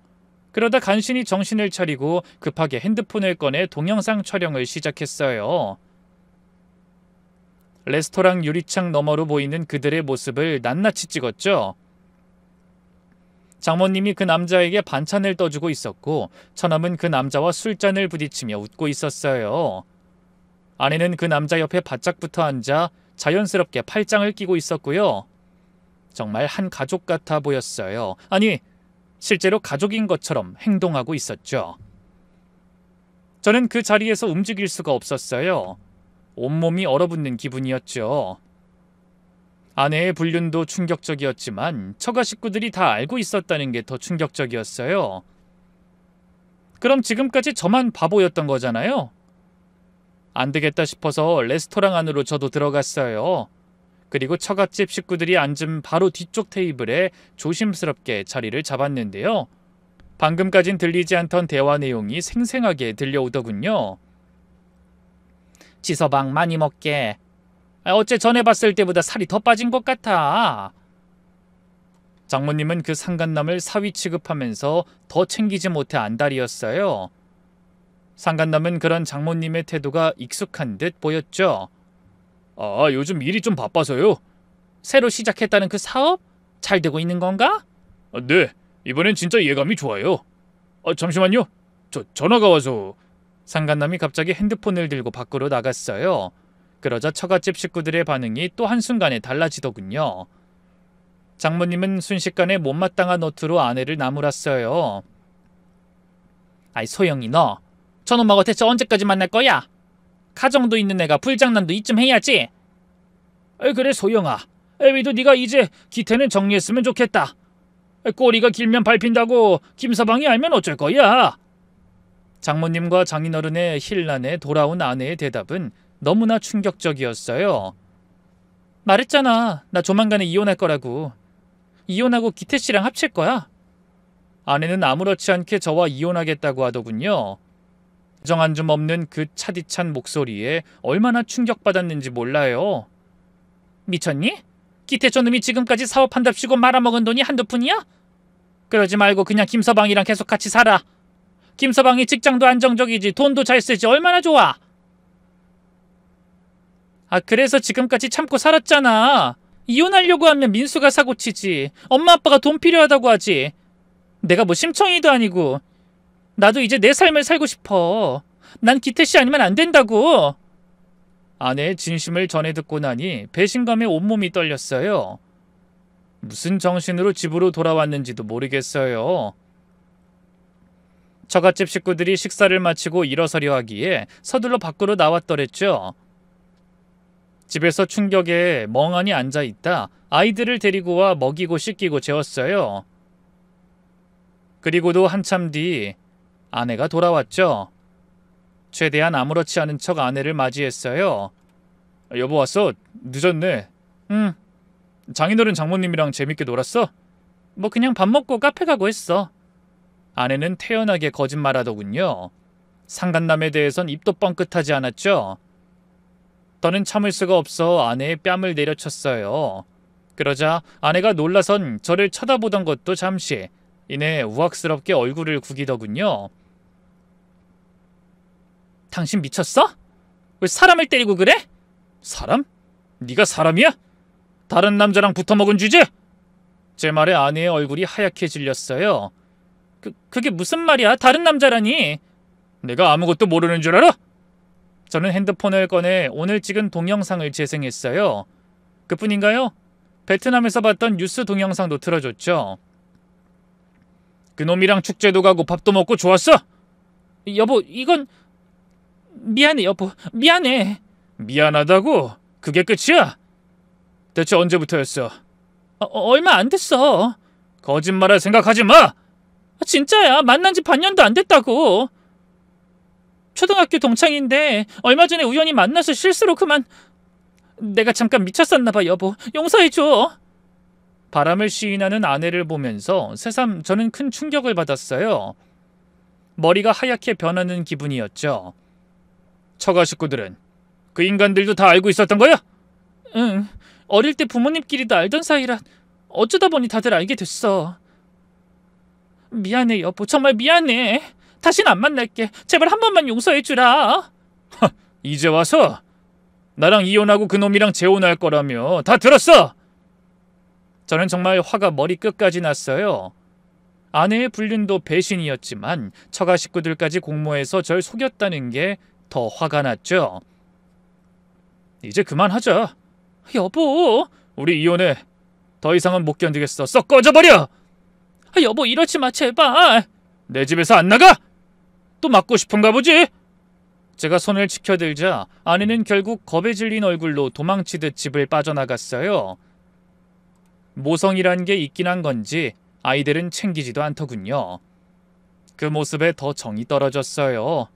그러다 간신히 정신을 차리고 급하게 핸드폰을 꺼내 동영상 촬영을 시작했어요. 레스토랑 유리창 너머로 보이는 그들의 모습을 낱낱이 찍었죠. 장모님이 그 남자에게 반찬을 떠주고 있었고 처남은 그 남자와 술잔을 부딪히며 웃고 있었어요. 아내는 그 남자 옆에 바짝 붙어 앉아 자연스럽게 팔짱을 끼고 있었고요. 정말 한 가족 같아 보였어요. 아니, 실제로 가족인 것처럼 행동하고 있었죠. 저는 그 자리에서 움직일 수가 없었어요. 온몸이 얼어붙는 기분이었죠. 아내의 불륜도 충격적이었지만 처가 식구들이 다 알고 있었다는 게 더 충격적이었어요. 그럼 지금까지 저만 바보였던 거잖아요. 안 되겠다 싶어서 레스토랑 안으로 저도 들어갔어요. 그리고 처갓집 식구들이 앉은 바로 뒤쪽 테이블에 조심스럽게 자리를 잡았는데요. 방금까진 들리지 않던 대화 내용이 생생하게 들려오더군요. 지서방 많이 먹게. 어째 전에 봤을 때보다 살이 더 빠진 것 같아. 장모님은 그 상간남을 사위 취급하면서 더 챙기지 못해 안달이었어요. 상간남은 그런 장모님의 태도가 익숙한 듯 보였죠. 요즘 일이 좀 바빠서요. 새로 시작했다는 그 사업? 잘 되고 있는 건가? 네, 이번엔 진짜 예감이 좋아요. 잠시만요. 전화가 와서. 상간남이 갑자기 핸드폰을 들고 밖으로 나갔어요. 그러자 처갓집 식구들의 반응이 또 한순간에 달라지더군요. 장모님은 순식간에 못마땅한 어투로 아내를 나무랐어요. 소영이 너 저놈하고 대체 언제까지 만날 거야? 가정도 있는 애가 불장난도 이쯤 해야지. 그래 소영아, 애위도 네가 이제 기태는 정리했으면 좋겠다. 꼬리가 길면 밟힌다고 김서방이 알면 어쩔 거야. 장모님과 장인어른의 힐난에 돌아온 아내의 대답은 너무나 충격적이었어요. 말했잖아, 나 조만간에 이혼할 거라고. 이혼하고 기태씨랑 합칠 거야. 아내는 아무렇지 않게 저와 이혼하겠다고 하더군요. 정 한 줌 없는 그 차디찬 목소리에 얼마나 충격받았는지 몰라요. 미쳤니? 기태 저놈이 지금까지 사업한답시고 말아먹은 돈이 한두 푼이야? 그러지 말고 그냥 김서방이랑 계속 같이 살아. 김서방이 직장도 안정적이지 돈도 잘 쓰지 얼마나 좋아. 그래서 지금까지 참고 살았잖아. 이혼하려고 하면 민수가 사고치지. 엄마 아빠가 돈 필요하다고 하지. 내가 뭐 심청이도 아니고. 나도 이제 내 삶을 살고 싶어. 난 기태씨 아니면 안 된다고. 아내의 진심을 전해 듣고 나니 배신감에 온몸이 떨렸어요. 무슨 정신으로 집으로 돌아왔는지도 모르겠어요. 처갓집 식구들이 식사를 마치고 일어서려 하기에 서둘러 밖으로 나왔더랬죠. 집에서 충격에 멍하니 앉아있다 아이들을 데리고 와 먹이고 씻기고 재웠어요. 그리고도 한참 뒤 아내가 돌아왔죠. 최대한 아무렇지 않은 척 아내를 맞이했어요. 여보 왔어? 늦었네. 응. 장인어른 장모님이랑 재밌게 놀았어? 뭐 그냥 밥 먹고 카페 가고 했어. 아내는 태연하게 거짓말하더군요. 상간남에 대해선 입도 뻥끗하지 않았죠. 저는 참을 수가 없어 아내의 뺨을 내려쳤어요. 그러자 아내가 놀라선 저를 쳐다보던 것도 잠시 이내 우악스럽게 얼굴을 구기더군요. 당신 미쳤어? 왜 사람을 때리고 그래? 사람? 네가 사람이야? 다른 남자랑 붙어먹은 주제? 제 말에 아내의 얼굴이 하얗게 질렸어요. 그게 무슨 말이야? 다른 남자라니. 내가 아무것도 모르는 줄 알아? 저는 핸드폰을 꺼내 오늘 찍은 동영상을 재생했어요. 그뿐인가요? 베트남에서 봤던 뉴스 동영상도 틀어줬죠. 그놈이랑 축제도 가고 밥도 먹고 좋았어? 여보, 이건... 미안해 여보, 미안해. 미안하다고? 그게 끝이야? 대체 언제부터였어? 얼마 안 됐어. 거짓말할 생각하지 마! 진짜야. 만난 지 반년도 안 됐다고. 초등학교 동창인데 얼마 전에 우연히 만나서 실수로 그만... 내가 잠깐 미쳤었나 봐, 여보. 용서해줘. 바람을 시인하는 아내를 보면서 새삼 저는 큰 충격을 받았어요. 머리가 하얗게 변하는 기분이었죠. 처가 식구들은 그 인간들도 다 알고 있었던 거야? 응. 어릴 때 부모님끼리도 알던 사이라 어쩌다 보니 다들 알게 됐어. 미안해, 여보. 정말 미안해. 다신 안 만날게. 제발 한 번만 용서해주라. 이제 와서 나랑 이혼하고 그놈이랑 재혼할 거라며. 다 들었어! 저는 정말 화가 머리끝까지 났어요. 아내의 불륜도 배신이었지만 처가 식구들까지 공모해서 절 속였다는 게 더 화가 났죠. 이제 그만하자. 여보. 우리 이혼해. 더 이상은 못 견디겠어. 썩 꺼져버려! 여보, 이러지 마, 제발. 내 집에서 안 나가? 또 맞고 싶은가 보지? 제가 손을 치켜들자 아내는 결국 겁에 질린 얼굴로 도망치듯 집을 빠져나갔어요. 모성이란 게 있긴 한 건지 아이들은 챙기지도 않더군요. 그 모습에 더 정이 떨어졌어요.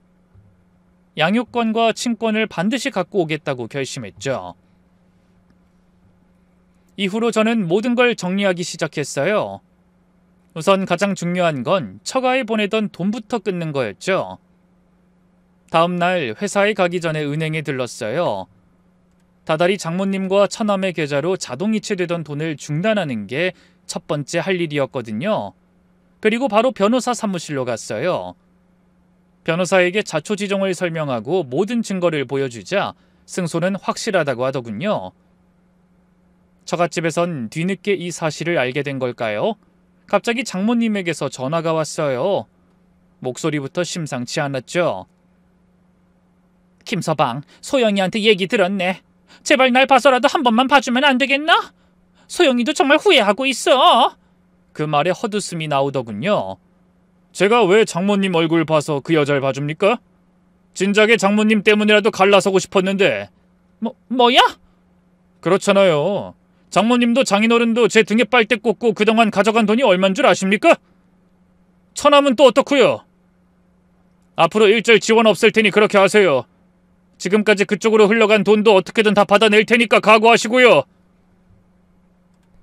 양육권과 친권을 반드시 갖고 오겠다고 결심했죠. 이후로 저는 모든 걸 정리하기 시작했어요. 우선 가장 중요한 건 처가에 보내던 돈부터 끊는 거였죠. 다음 날 회사에 가기 전에 은행에 들렀어요. 다달이 장모님과 처남의 계좌로 자동이체되던 돈을 중단하는 게 첫 번째 할 일이었거든요. 그리고 바로 변호사 사무실로 갔어요. 변호사에게 자초지종을 설명하고 모든 증거를 보여주자 승소는 확실하다고 하더군요. 처갓집에선 뒤늦게 이 사실을 알게 된 걸까요? 갑자기 장모님에게서 전화가 왔어요. 목소리부터 심상치 않았죠. 김서방, 소영이한테 얘기 들었네. 제발 날 봐서라도 한 번만 봐주면 안 되겠나? 소영이도 정말 후회하고 있어. 그 말에 헛웃음이 나오더군요. 제가 왜 장모님 얼굴 봐서 그 여자를 봐줍니까? 진작에 장모님 때문이라도 갈라서고 싶었는데. 뭐야? 그렇잖아요. 장모님도 장인어른도 제 등에 빨대 꽂고 그동안 가져간 돈이 얼만 줄 아십니까? 처남은 또 어떻고요? 앞으로 일절 지원 없을 테니 그렇게 하세요. 지금까지 그쪽으로 흘러간 돈도 어떻게든 다 받아낼 테니까 각오하시고요.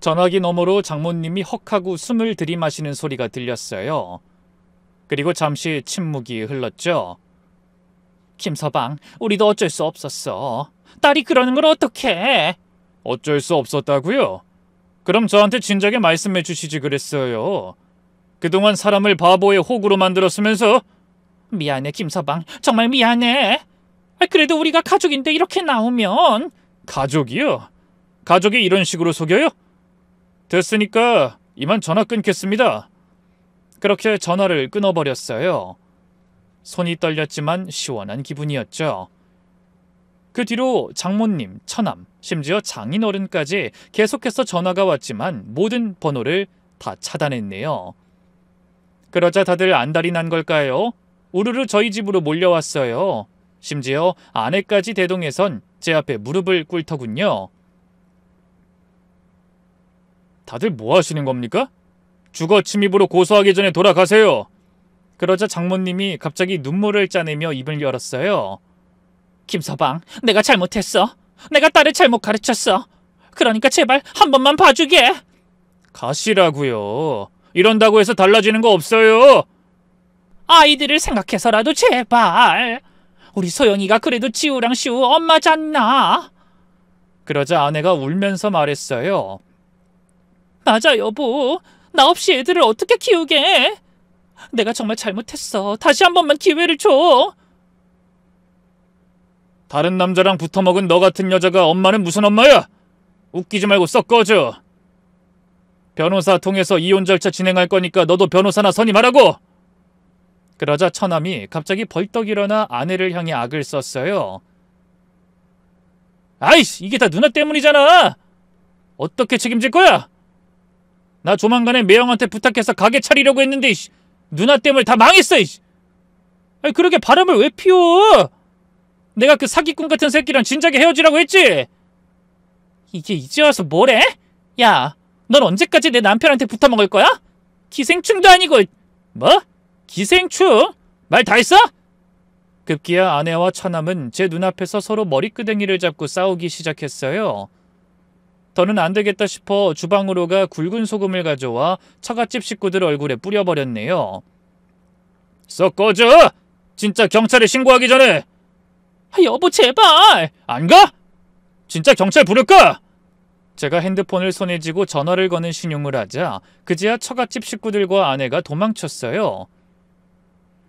전화기 너머로 장모님이 헉하고 숨을 들이마시는 소리가 들렸어요. 그리고 잠시 침묵이 흘렀죠. 김서방, 우리도 어쩔 수 없었어. 딸이 그러는 걸 어떡해? 어쩔 수 없었다고요? 그럼 저한테 진작에 말씀해 주시지 그랬어요. 그동안 사람을 바보의 호구로 만들었으면서. 미안해, 김서방. 정말 미안해. 그래도 우리가 가족인데 이렇게 나오면. 가족이요? 가족이 이런 식으로 속여요? 됐으니까 이만 전화 끊겠습니다. 그렇게 전화를 끊어버렸어요. 손이 떨렸지만 시원한 기분이었죠. 그 뒤로 장모님, 처남, 심지어 장인어른까지 계속해서 전화가 왔지만 모든 번호를 다 차단했네요. 그러자 다들 안달이 난 걸까요? 우르르 저희 집으로 몰려왔어요. 심지어 아내까지 대동해선 제 앞에 무릎을 꿇더군요. 다들 뭐 하시는 겁니까? 주거 침입으로 고소하기 전에 돌아가세요. 그러자 장모님이 갑자기 눈물을 짜내며 입을 열었어요. 김서방, 내가 잘못했어. 내가 딸을 잘못 가르쳤어. 그러니까 제발 한 번만 봐주게. 가시라고요. 이런다고 해서 달라지는 거 없어요. 아이들을 생각해서라도 제발. 우리 소영이가 그래도 지우랑 시우 엄마잖아. 그러자 아내가 울면서 말했어요. 맞아, 여보. 나 없이 애들을 어떻게 키우게? 내가 정말 잘못했어. 다시 한 번만 기회를 줘. 다른 남자랑 붙어먹은 너 같은 여자가 엄마는 무슨 엄마야? 웃기지 말고 썩 꺼져. 변호사 통해서 이혼 절차 진행할 거니까 너도 변호사나 선임하라고. 그러자 처남이 갑자기 벌떡 일어나 아내를 향해 악을 썼어요. 아이씨, 이게 다 누나 때문이잖아. 어떻게 책임질 거야? 나 조만간에 매형한테 부탁해서 가게 차리려고 했는데 누나 때문에 다 망했어. 아니, 그렇게 바람을 왜 피워? 내가 그 사기꾼 같은 새끼랑 진작에 헤어지라고 했지. 이게 이제 와서 뭐래? 야, 넌 언제까지 내 남편한테 붙어먹을 거야? 기생충도 아니고. 뭐? 기생충? 말 다 했어? 급기야 아내와 처남은 제 눈앞에서 서로 머리끄댕이를 잡고 싸우기 시작했어요. 더는 안 되겠다 싶어 주방으로 가 굵은 소금을 가져와 처갓집 식구들 얼굴에 뿌려버렸네요. 썩 꺼져! 진짜 경찰에 신고하기 전에! 여보, 제발! 안 가? 진짜 경찰 부를까? 제가 핸드폰을 손에 쥐고 전화를 거는 신용을 하자 그제야 처갓집 식구들과 아내가 도망쳤어요.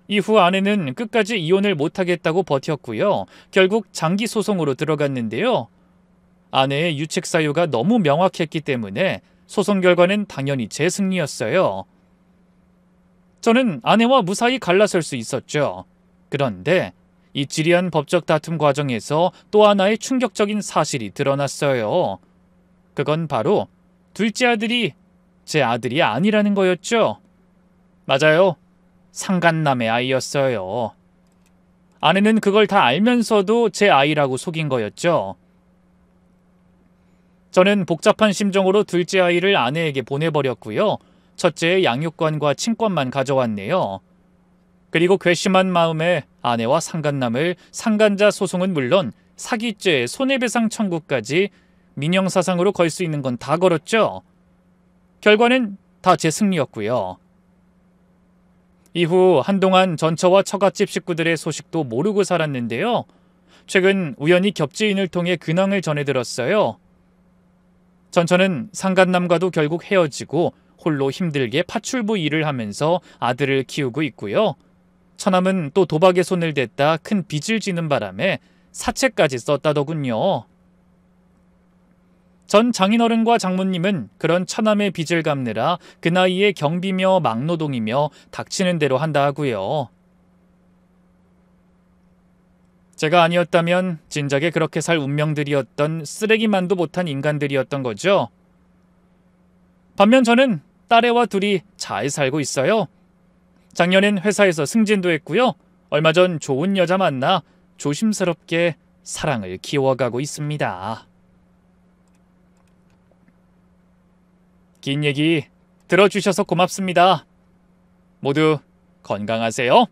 이후 아내는 끝까지 이혼을 못하겠다고 버텼고요. 결국 장기 소송으로 들어갔는데요. 아내의 유책 사유가 너무 명확했기 때문에 소송 결과는 당연히 제 승리였어요. 저는 아내와 무사히 갈라설 수 있었죠. 그런데 이 지리한 법적 다툼 과정에서 또 하나의 충격적인 사실이 드러났어요. 그건 바로 둘째 아들이 제 아들이 아니라는 거였죠. 맞아요. 상간남의 아이였어요. 아내는 그걸 다 알면서도 제 아이라고 속인 거였죠. 저는 복잡한 심정으로 둘째 아이를 아내에게 보내버렸고요. 첫째의 양육권과 친권만 가져왔네요. 그리고 괘씸한 마음에 아내와 상간남을 상간자 소송은 물론 사기죄, 손해배상 청구까지 민형사상으로 걸 수 있는 건 다 걸었죠. 결과는 다 제 승리였고요. 이후 한동안 전처와 처갓집 식구들의 소식도 모르고 살았는데요. 최근 우연히 겹지인을 통해 근황을 전해 들었어요. 전처는 상간남과도 결국 헤어지고 홀로 힘들게 파출부 일을 하면서 아들을 키우고 있고요. 처남은 또 도박에 손을 댔다 큰 빚을 지는 바람에 사채까지 썼다더군요. 전 장인어른과 장모님은 그런 처남의 빚을 갚느라 그 나이에 경비며 막노동이며 닥치는 대로 한다 하고요. 제가 아니었다면 진작에 그렇게 살 운명들이었던 쓰레기만도 못한 인간들이었던 거죠. 반면 저는 딸애와 둘이 잘 살고 있어요. 작년엔 회사에서 승진도 했고요. 얼마 전 좋은 여자 만나 조심스럽게 사랑을 키워가고 있습니다. 긴 얘기 들어주셔서 고맙습니다. 모두 건강하세요.